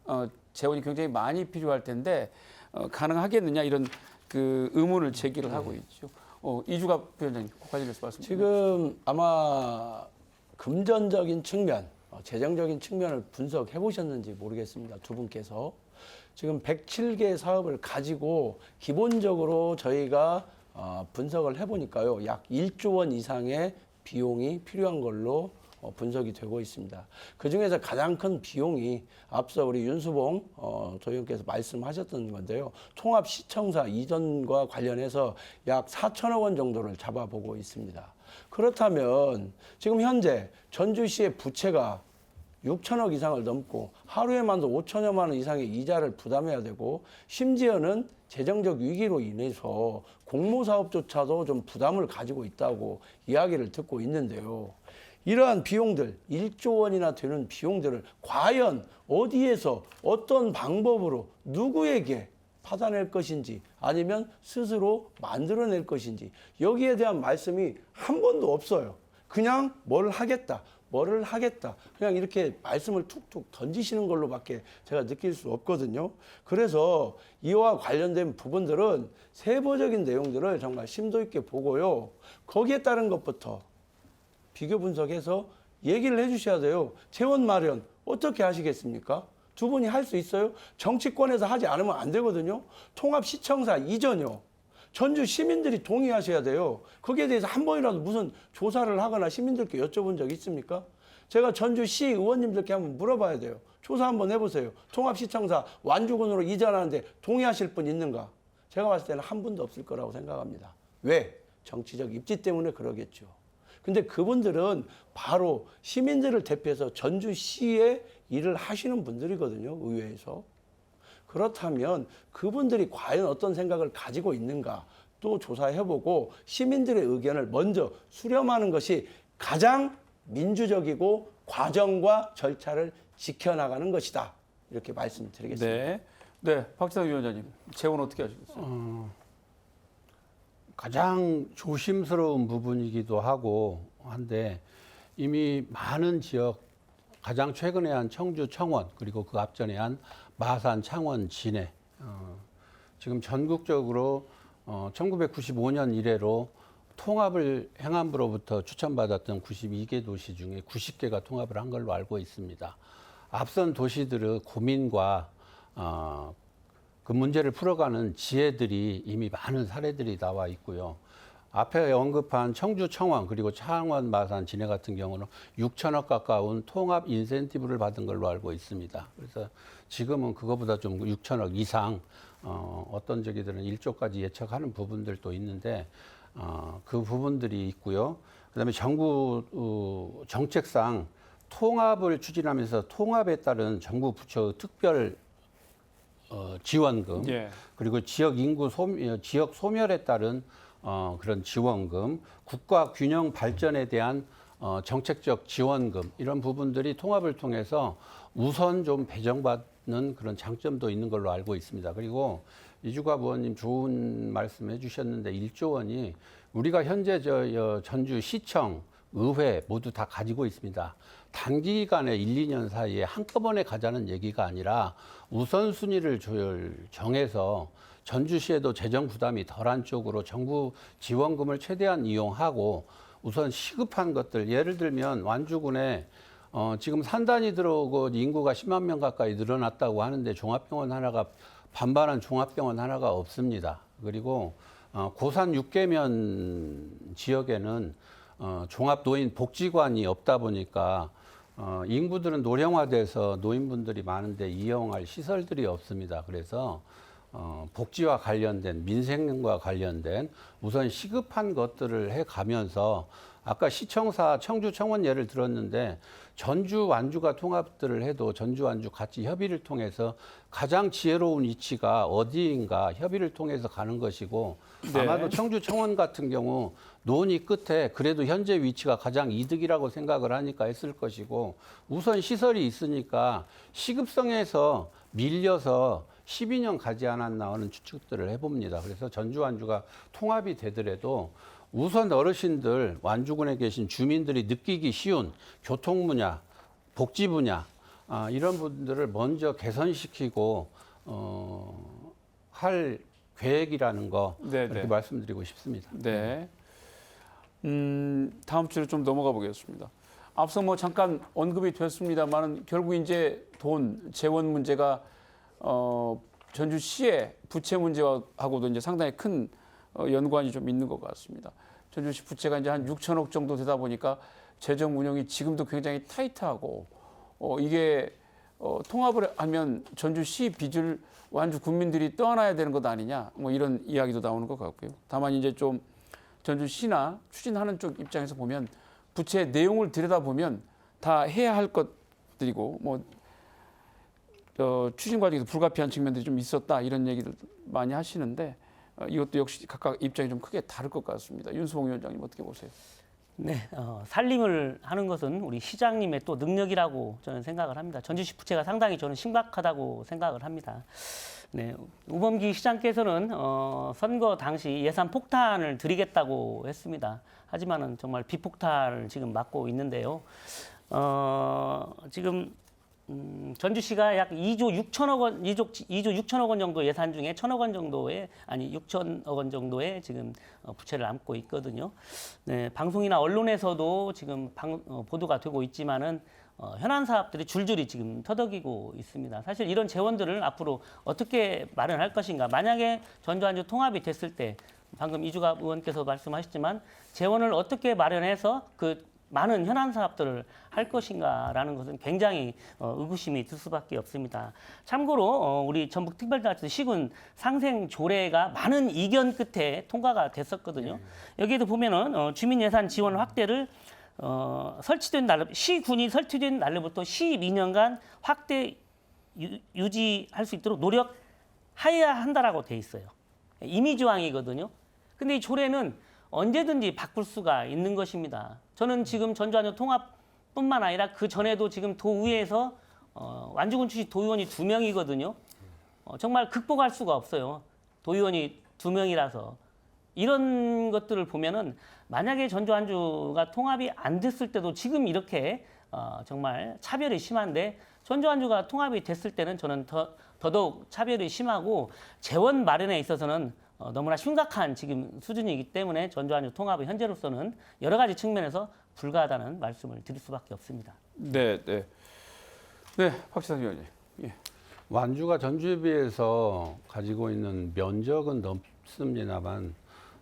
재원이 굉장히 많이 필요할 텐데 가능하겠느냐 이런 그 의문을 제기를 하고 있죠. 이주갑 부위원장님 관련해서 말씀. 지금 아마 금전적인 측면, 재정적인 측면을 분석해 보셨는지 모르겠습니다. 두 분께서. 지금 107개 사업을 가지고 기본적으로 저희가 분석을 해보니까요. 약 1조 원 이상의 비용이 필요한 걸로 분석이 되고 있습니다. 그중에서 가장 큰 비용이 앞서 우리 윤수봉 도의원께서 말씀하셨던 건데요. 통합시청사 이전과 관련해서 약 4천억 원 정도를 잡아보고 있습니다. 그렇다면 지금 현재 전주시의 부채가 6천억 이상을 넘고 하루에만도 5천여만 원 이상의 이자를 부담해야 되고 심지어는 재정적 위기로 인해서 공모사업조차도 좀 부담을 가지고 있다고 이야기를 듣고 있는데요. 이러한 비용들, 1조 원이나 되는 비용들을 과연 어디에서 어떤 방법으로 누구에게 받아낼 것인지 아니면 스스로 만들어낼 것인지 여기에 대한 말씀이 한 번도 없어요. 그냥 뭐를 하겠다. 그냥 이렇게 말씀을 툭툭 던지시는 걸로밖에 제가 느낄 수 없거든요. 그래서 이와 관련된 부분들은 세부적인 내용들을 정말 심도 있게 보고요. 거기에 따른 것부터 비교 분석해서 얘기를 해주셔야 돼요. 재원 마련 어떻게 하시겠습니까? 두 분이 할 수 있어요? 정치권에서 하지 않으면 안 되거든요. 통합시청사 이전요. 전주 시민들이 동의하셔야 돼요. 거기에 대해서 한 번이라도 무슨 조사를 하거나 시민들께 여쭤본 적 있습니까? 제가 전주시 의원님들께 한번 물어봐야 돼요. 조사 한번 해보세요. 통합시청사 완주군으로 이전하는데 동의하실 분 있는가? 제가 봤을 때는 한 분도 없을 거라고 생각합니다. 왜? 정치적 입지 때문에 그러겠죠. 근데 그분들은 바로 시민들을 대표해서 전주시에 일을 하시는 분들이거든요. 의회에서. 그렇다면 그분들이 과연 어떤 생각을 가지고 있는가 또 조사해보고 시민들의 의견을 먼저 수렴하는 것이 가장 민주적이고 과정과 절차를 지켜나가는 것이다. 이렇게 말씀드리겠습니다. 네, 박지성 위원장님, 재원 어떻게 하시겠어요? 가장 조심스러운 부분이기도 하고 한데 이미 많은 지역 가장 최근에 한 청주 청원 그리고 그 앞전에 한 마산 창원 진해 지금 전국적으로 1995년 이래로 통합을 행안부로부터 추천받았던 92개 도시 중에 90개가 통합을 한 걸로 알고 있습니다. 앞선 도시들의 고민과 그 문제를 풀어가는 지혜들이 이미 많은 사례들이 나와 있고요. 앞에 언급한 청주 청원 그리고 창원 마산 진해 같은 경우는 6천억 가까운 통합 인센티브를 받은 걸로 알고 있습니다. 그래서 지금은 그거보다 좀 6천억 이상 어떤 저기들은 1조까지 예측하는 부분들도 있는데 그 부분들이 있고요. 그다음에 정부 정책상 통합을 추진하면서 통합에 따른 정부 부처의 특별 지원금 예. 그리고 지역 인구 지역 소멸에 따른 그런 지원금, 국가 균형 발전에 대한 정책적 지원금 이런 부분들이 통합을 통해서 우선 좀 배정받는 그런 장점도 있는 걸로 알고 있습니다. 그리고 이주갑 의원님 좋은 말씀해 주셨는데 1조 원이 우리가 현재 전주시청, 의회 모두 다 가지고 있습니다. 단기간에 1, 2년 사이에 한꺼번에 가자는 얘기가 아니라 우선순위를 정해서 전주시에도 재정 부담이 덜한 쪽으로 정부 지원금을 최대한 이용하고 우선 시급한 것들 예를 들면 완주군에 지금 산단이 들어오고 인구가 10만 명 가까이 늘어났다고 하는데 종합병원 하나가 반반한 종합병원 하나가 없습니다. 그리고 고산 6개면 지역에는 종합노인 복지관이 없다 보니까 인구들은 노령화돼서 노인분들이 많은데 이용할 시설들이 없습니다. 그래서 복지와 관련된 민생과 관련된 우선 시급한 것들을 해가면서 아까 시청사 청주 청원 예를 들었는데 전주 완주가 통합들을 해도 전주 완주 같이 협의를 통해서 가장 지혜로운 위치가 어디인가 협의를 통해서 가는 것이고 네. 아마도 청주 청원 같은 경우 논의 끝에 그래도 현재 위치가 가장 이득이라고 생각을 하니까 했을 것이고 우선 시설이 있으니까 시급성에서 밀려서 12년 가지 않았나 하는 추측들을 해봅니다. 그래서 전주 완주가 통합이 되더라도 우선 어르신들 완주군에 계신 주민들이 느끼기 쉬운 교통 분야, 복지 분야 이런 분들을 먼저 개선시키고 할 계획이라는 거 이렇게 말씀드리고 싶습니다. 네. 다음 주로 좀 넘어가 보겠습니다. 앞서 뭐 잠깐 언급이 됐습니다만은 결국 이제 재원 문제가 전주시의 부채 문제하고도 이제 상당히 큰 연관이 좀 있는 것 같습니다. 전주시 부채가 이제 한 6천억 정도 되다 보니까 재정 운영이 지금도 굉장히 타이트하고 이게 통합을 하면 전주시 빚을 완주 국민들이 떠안아야 되는 것 아니냐 뭐 이런 이야기도 나오는 것 같고요. 다만 이제 좀 전주시나 추진하는 쪽 입장에서 보면 부채 내용을 들여다보면 다 해야 할 것 드리고 추진 과정에서 불가피한 측면들이 좀 있었다 이런 얘기들 많이 하시는데 이것도 역시 각각 입장이 좀 크게 다를 것 같습니다. 윤수봉 위원장님 어떻게 보세요? 네, 살림을 하는 것은 우리 시장님의 또 능력이라고 저는 생각을 합니다. 전주시 부채가 상당히 저는 심각하다고 생각을 합니다. 네, 우범기 시장께서는 선거 당시 예산 폭탄을 드리겠다고 했습니다. 하지만은 정말 비폭탄을 지금 맞고 있는데요. 지금 전주시가 약 2조 6천억 원, 2조 6천억 원 정도 예산 중에 1천억 원 정도의, 아니 6천억 원 정도의 지금 부채를 안고 있거든요. 네, 방송이나 언론에서도 지금 보도가 되고 있지만은 현안 사업들이 줄줄이 지금 터덕이고 있습니다. 사실 이런 재원들을 앞으로 어떻게 마련할 것인가? 만약에 전주 안주 통합이 됐을 때 방금 이주갑 의원께서 말씀하셨지만 재원을 어떻게 마련해서 그 많은 현안 사업들을 할 것인가라는 것은 굉장히 의구심이 들 수밖에 없습니다. 참고로 우리 전북특별자치도 시군 상생 조례가 많은 이견 끝에 통과가 됐었거든요. 여기에도 보면은 주민 예산 지원 확대를 설치된 날, 시군이 설치된 날로부터 12년간 확대 유지할 수 있도록 노력해야 한다라고 돼 있어요. 임의 조항이거든요. 근데 이 조례는 언제든지 바꿀 수가 있는 것입니다. 저는 지금 전주안주 통합뿐만 아니라 그 전에도 지금 도의회에서 완주군 출신 도의원이 2명이거든요. 정말 극복할 수가 없어요. 도의원이 2명이라서. 이런 것들을 보면은 만약에 전주안주가 통합이 안 됐을 때도 지금 이렇게 정말 차별이 심한데 전주안주가 통합이 됐을 때는 저는 더더욱 차별이 심하고 재원 마련에 있어서는 너무나 심각한 지금 수준이기 때문에 전주안주 통합은 현재로서는 여러 가지 측면에서 불가하다는 말씀을 드릴 수밖에 없습니다. 네, 박지선 위원님. 예. 완주가 전주에 비해서 가지고 있는 면적은 넓습니다만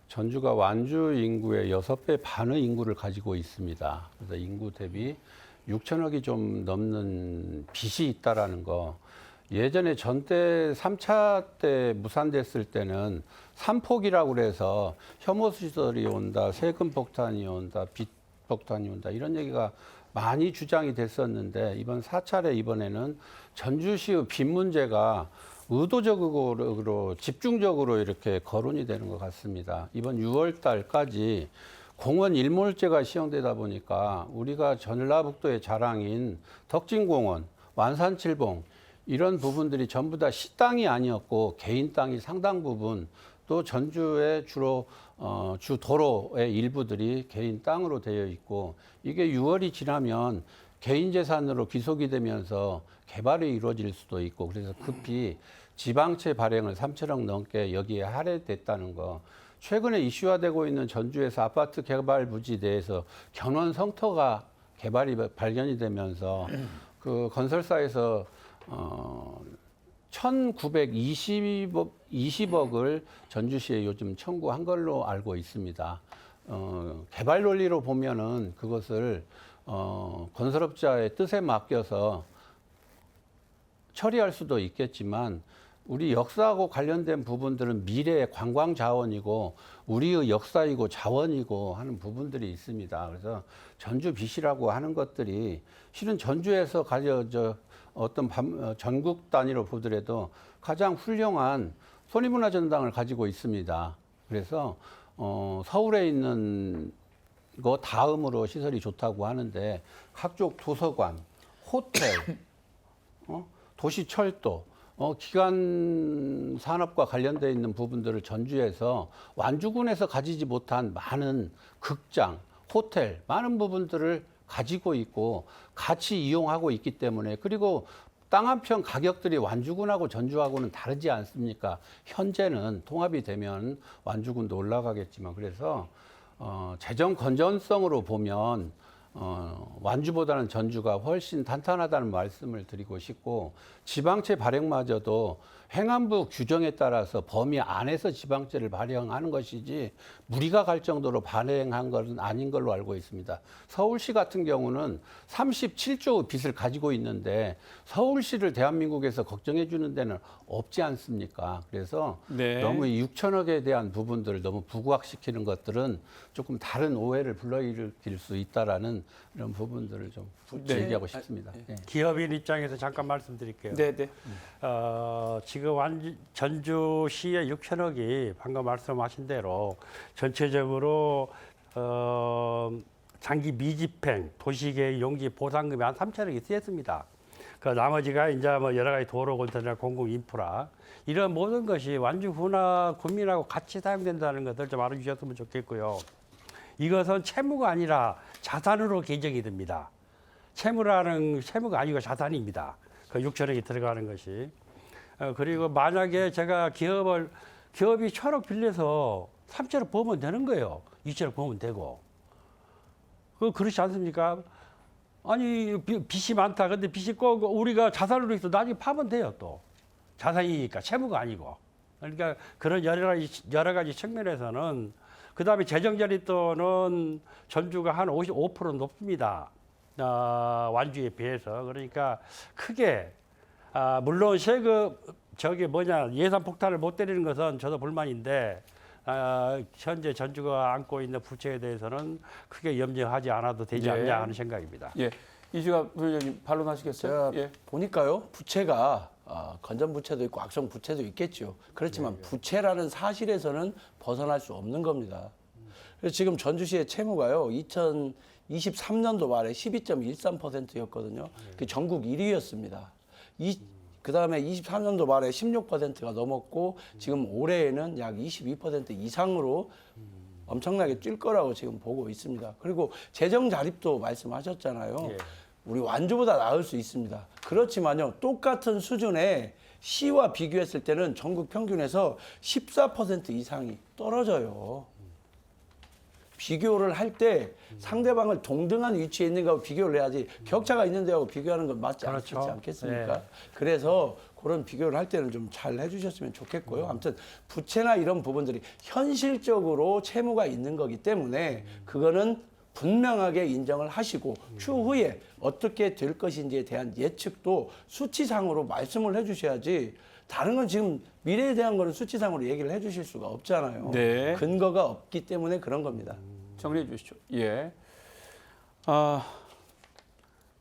전주가 완주 인구의 6배 반의 인구를 가지고 있습니다. 그래서 인구 대비 6천억이 좀 넘는 빚이 있다라는 거. 예전에 전때 3차 때 무산됐을 때는 3폭이라고 그래서 혐오 시설이 온다, 세금 폭탄이 온다, 빚 폭탄이 온다 이런 얘기가 많이 주장이 됐었는데 이번 4차례 이번에는 전주시의 빚 문제가 의도적으로 집중적으로 이렇게 거론이 되는 것 같습니다. 이번 6월 달까지 공원 일몰제가 시행되다 보니까 우리가 전라북도의 자랑인 덕진공원, 완산칠봉 이런 부분들이 전부 다 시 땅이 아니었고 개인 땅이 상당 부분 또 전주의 주로 주 도로의 일부들이 개인 땅으로 되어 있고 이게 6월이 지나면 개인 재산으로 귀속이 되면서 개발이 이루어질 수도 있고 그래서 급히 지방채 발행을 3천억 넘게 여기에 할애됐다는 거. 최근에 이슈화되고 있는 전주에서 아파트 개발 부지 내에서 견원 성터가 개발이 발견이 되면서 그 건설사에서 1,920억을 전주시에 요즘 청구한 걸로 알고 있습니다. 개발 논리로 보면은 그것을 건설업자의 뜻에 맡겨서 처리할 수도 있겠지만 우리 역사하고 관련된 부분들은 미래의 관광 자원이고 우리의 역사이고 자원이고 하는 부분들이 있습니다. 그래서 전주 빚이라고 하는 것들이 실은 전주에서 어떤 전국 단위로 보더라도 가장 훌륭한 소리문화전당을 가지고 있습니다. 그래서 서울에 있는 거 다음으로 시설이 좋다고 하는데 각종 도서관, 호텔, 도시철도, 기관 산업과 관련되어 있는 부분들을 전주에서 완주군에서 가지지 못한 많은 극장, 호텔, 많은 부분들을 가지고 있고 같이 이용하고 있기 때문에 그리고 땅 한 평 가격들이 완주군하고 전주하고는 다르지 않습니까? 현재는 통합이 되면 완주군도 올라가겠지만 그래서 재정 건전성으로 보면 완주보다는 전주가 훨씬 탄탄하다는 말씀을 드리고 싶고 지방채 발행마저도 행안부 규정에 따라서 범위 안에서 지방채를 발행하는 것이지 무리가 갈 정도로 발행한 것은 아닌 걸로 알고 있습니다. 서울시 같은 경우는 37조 빚을 가지고 있는데 서울시를 대한민국에서 걱정해 주는 데는 없지 않습니까? 그래서 네. 너무 6천억에 대한 부분들을 너무 부각시키는 것들은 조금 다른 오해를 불러일으킬 수 있다라는 하는 이런 부분들을 좀 부채- 얘기하고 싶습니다. 예. 기업인 입장에서 잠깐 말씀드릴게요. 네, 네. 지금 전주시의 6천억이 방금 말씀하신 대로 전체적으로 장기 미집행, 도시계획 용지 보상금이 한 3천억이 쓰였습니다. 그 나머지가 이제 뭐 여러 가지 도로 건설이나 공공 인프라 이런 모든 것이 완주구나 군민하고 같이 사용된다는 것을 좀 알아주셨으면 좋겠고요. 이것은 채무가 아니라 자산으로 계정이 됩니다. 채무가 아니고 자산입니다. 그 6천억이 들어가는 것이. 그리고 만약에 제가 기업이 1,000억 빌려서 3천억 벌면 되는 거예요. 2천억 벌면 되고. 그렇지 않습니까? 아니 빚이 많다. 근데 빚이 꼭 우리가 자산으로 해서 나중에 파면 돼요 또. 자산이니까 채무가 아니고. 그러니까 그런 여러 가지 측면에서는 그다음에 재정 자립도는 전주가 한 55% 높습니다. 완주에 비해서. 그러니까 크게 물론 세금 예산 폭탄을 못 때리는 것은 저도 불만인데 현재 전주가 안고 있는 부채에 대해서는 크게 염려하지 않아도 되지 예. 않냐 하는 생각입니다. 예. 이주갑 부회장님 반론하시겠어요? 제가 예. 보니까요, 부채가 건전 부채도 있고 악성 부채도 있겠죠. 그렇지만 부채라는 사실에서는 벗어날 수 없는 겁니다. 그래서 지금 전주시의 채무가요, 2023년도 말에 12.13%였거든요. 그 전국 1위였습니다. 그 다음에 23년도 말에 16%가 넘었고 지금 올해에는 약 22% 이상으로 엄청나게 뛸 거라고 지금 보고 있습니다. 그리고 재정 자립도 말씀하셨잖아요. 예. 우리 완주보다 나을 수 있습니다. 그렇지만요, 똑같은 수준의 시와 비교했을 때는 전국 평균에서 14% 이상이 떨어져요. 비교를 할 때 상대방을 동등한 위치에 있는 거하고 비교를 해야지 격차가 있는 데하고 비교하는 건 맞지 그렇죠. 않겠습니까? 네. 그래서 그런 비교를 할 때는 좀 잘 해주셨으면 좋겠고요. 아무튼 부채나 이런 부분들이 현실적으로 채무가 있는 거기 때문에 그거는 분명하게 인정을 하시고 추후에 어떻게 될 것인지에 대한 예측도 수치상으로 말씀을 해주셔야지 다른 건 지금 미래에 대한 거는 수치상으로 얘기를 해주실 수가 없잖아요. 네. 근거가 없기 때문에 그런 겁니다. 정리해 주시죠. 예.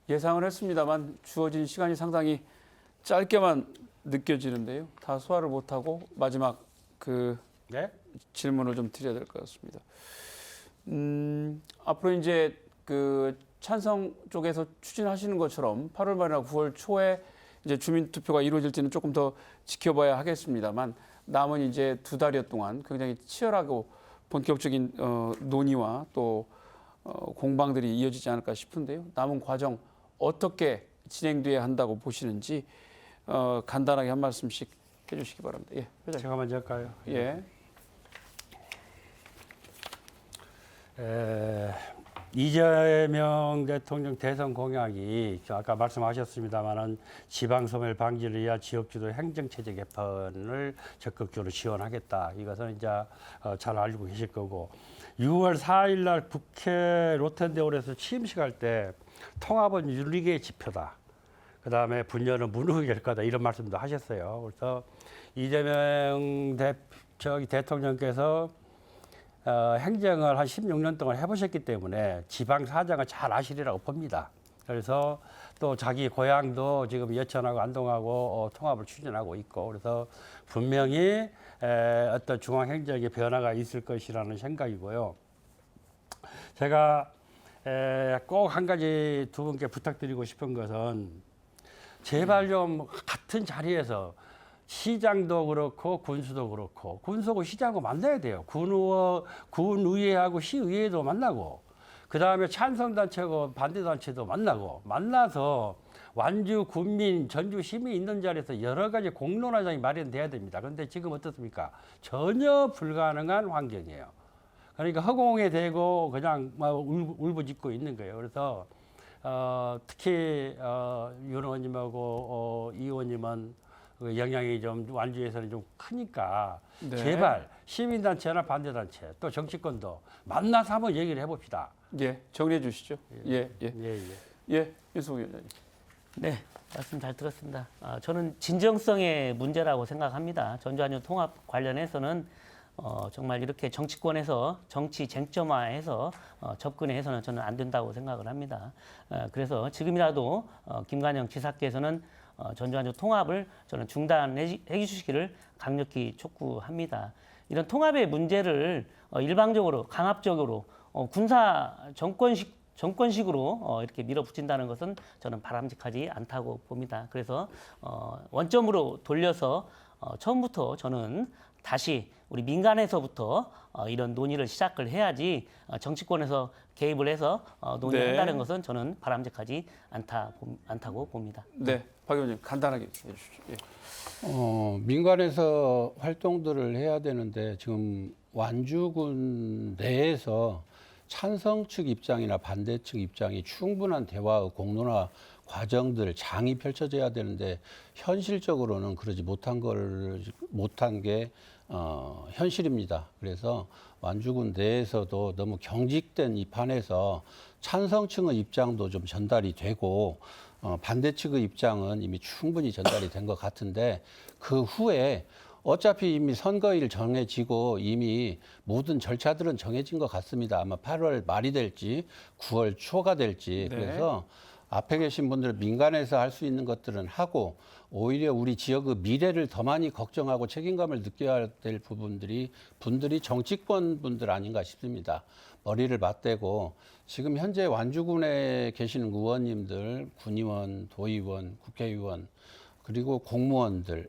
예상을 했습니다만 주어진 시간이 상당히 짧게만 느껴지는데요. 다 소화를 못하고 마지막 그 네? 질문을 좀 드려야 될 것 같습니다. 앞으로 이제 그 찬성 쪽에서 추진하시는 것처럼 8월 말이나 9월 초에 이제 주민 투표가 이루어질지는 조금 더 지켜봐야 하겠습니다만 남은 이제 2달여 동안 굉장히 치열하고 본격적인 논의와 또 공방들이 이어지지 않을까 싶은데요. 남은 과정 어떻게 진행돼야 한다고 보시는지 간단하게 한 말씀씩 해주시기 바랍니다. 예, 회장님. 제가 먼저 할까요? 예. 이재명 대통령 대선 공약이 아까 말씀하셨습니다마는 지방소멸 방지를 위한 지역주도 행정체제 개편을 적극적으로 지원하겠다. 이것은 이제 잘 알고 계실 거고 6월 4일 날 국회 로텐데홀에서 취임식할 때 통합은 윤리계의 지표다. 그다음에 분열은 문호의 결과다. 이런 말씀도 하셨어요. 그래서 이재명 대통령께서 행정을 한 16년 동안 해보셨기 때문에 지방 사정을 잘 아시리라고 봅니다. 그래서 또 자기 고향도 지금 여천하고 안동하고 통합을 추진하고 있고 그래서 분명히 어떤 중앙행정의 변화가 있을 것이라는 생각이고요. 제가 꼭 한 가지 두 분께 부탁드리고 싶은 것은 제발 좀 같은 자리에서 시장도 그렇고 군수도 그렇고 군수하고 시장하고 만나야 돼요. 군의회하고 시의회도 만나고 그다음에 찬성단체고 반대단체도 만나서 완주 군민 전주 시민이 있는 자리에서 여러 가지 공론화장이 마련돼야 됩니다. 그런데 지금 어떻습니까? 전혀 불가능한 환경이에요. 그러니까 허공에 대고 그냥 울부짖고 있는 거예요. 그래서 특히 윤 의원님하고 이 의원님은 그 영향이 좀 완주에서는 좀 크니까 네. 제발 시민단체나 반대단체 또 정치권도 만나서 한번 얘기를 해봅시다. 예, 정리해 주시죠. 예, 예, 예, 예. 예, 윤석열 위원장님. 네, 말씀 잘 들었습니다. 저는 진정성의 문제라고 생각합니다. 전주 안주 통합 관련해서는 정말 이렇게 정치권에서 정치 쟁점화해서 접근해서는 저는 안 된다고 생각을 합니다. 그래서 지금이라도 김관영 지사께서는 전주완주 통합을 저는 중단해 주시기를 강력히 촉구합니다. 이런 통합의 문제를 일방적으로 강압적으로 군사 정권식으로 이렇게 밀어붙인다는 것은 저는 바람직하지 않다고 봅니다. 그래서 원점으로 돌려서 처음부터 저는 다시 우리 민간에서부터 이런 논의를 시작을 해야지 정치권에서 개입을 해서 논의한다는 네. 것은 저는 바람직하지 않다고 봅니다. 네, 박 의원님 간단하게 해주시죠. 예. 민간에서 활동들을 해야 되는데 지금 완주군 내에서 찬성 측 입장이나 반대 측 입장이 충분한 대화의 공론화 과정들 장이 펼쳐져야 되는데 현실적으로는 그러지 못한 게 현실입니다. 그래서 완주군 내에서도 너무 경직된 이 판에서 찬성층의 입장도 좀 전달이 되고 반대 측의 입장은 이미 충분히 전달이 된 것 같은데 그 후에 어차피 이미 선거일 정해지고 이미 모든 절차들은 정해진 것 같습니다. 아마 8월 말이 될지 9월 초가 될지 네. 그래서 앞에 계신 분들 민간에서 할 수 있는 것들은 하고 오히려 우리 지역의 미래를 더 많이 걱정하고 책임감을 느껴야 될 분들이 정치권 분들 아닌가 싶습니다. 머리를 맞대고 지금 현재 완주군에 계시는 의원님들, 군의원, 도의원, 국회의원 그리고 공무원들,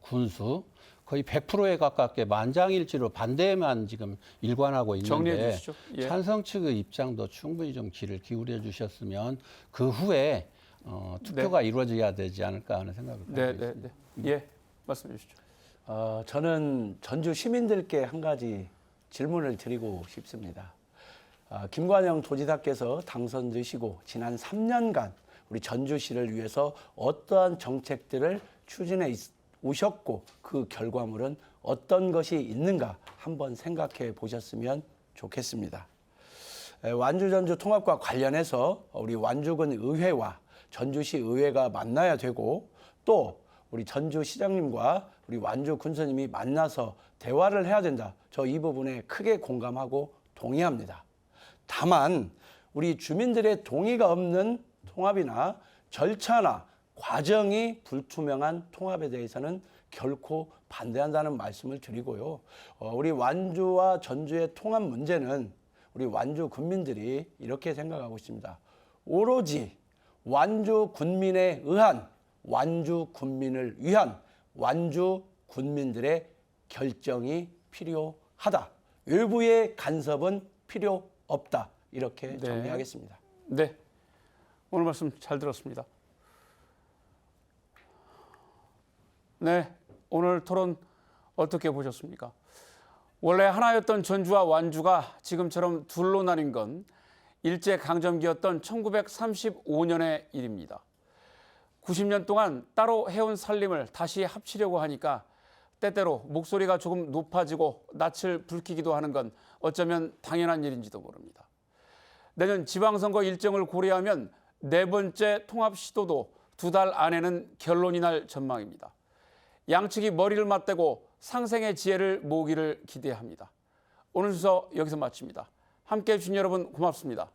군수 거의 100%에 가깝게 만장일치로 반대에만 지금 일관하고 정리해 있는데 주시죠. 예. 찬성 측의 입장도 충분히 좀 귀를 기울여 주셨으면 그 후에 투표가 이루어져야 되지 않을까 하는 생각을 갖고 네, 있습니다. 네, 네. 예, 말씀해 주시죠. 저는 전주 시민들께 한 가지 질문을 드리고 싶습니다. 김관영 도지사께서 당선되시고 지난 3년간 우리 전주시를 위해서 어떠한 정책들을 추진해 오셨고 그 결과물은 어떤 것이 있는가 한번 생각해 보셨으면 좋겠습니다. 완주 전주 통합과 관련해서 우리 완주군 의회와 전주시 의회가 만나야 되고 또 우리 전주시장님과 우리 완주 군수님이 만나서 대화를 해야 된다. 저 이 부분에 크게 공감하고 동의합니다. 다만 우리 주민들의 동의가 없는 통합이나 절차나 과정이 불투명한 통합에 대해서는 결코 반대한다는 말씀을 드리고요. 우리 완주와 전주의 통합 문제는 우리 완주 군민들이 이렇게 생각하고 있습니다. 오로지 완주 군민에 의한, 완주 군민을 위한 완주 군민들의 결정이 필요하다. 외부의 간섭은 필요 없다. 이렇게 네. 정리하겠습니다. 네, 오늘 말씀 잘 들었습니다. 네, 오늘 토론 어떻게 보셨습니까? 원래 하나였던 전주와 완주가 지금처럼 둘로 나뉜 건 일제강점기였던 1935년의 일입니다. 90년 동안 따로 해온 살림을 다시 합치려고 하니까 때때로 목소리가 조금 높아지고 낯을 붉히기도 하는 건 어쩌면 당연한 일인지도 모릅니다. 내년 지방선거 일정을 고려하면 네 번째 통합 시도도 2달 안에는 결론이 날 전망입니다. 양측이 머리를 맞대고 상생의 지혜를 모으기를 기대합니다. 오늘 순서 여기서 마칩니다. 함께해 주신 여러분 고맙습니다.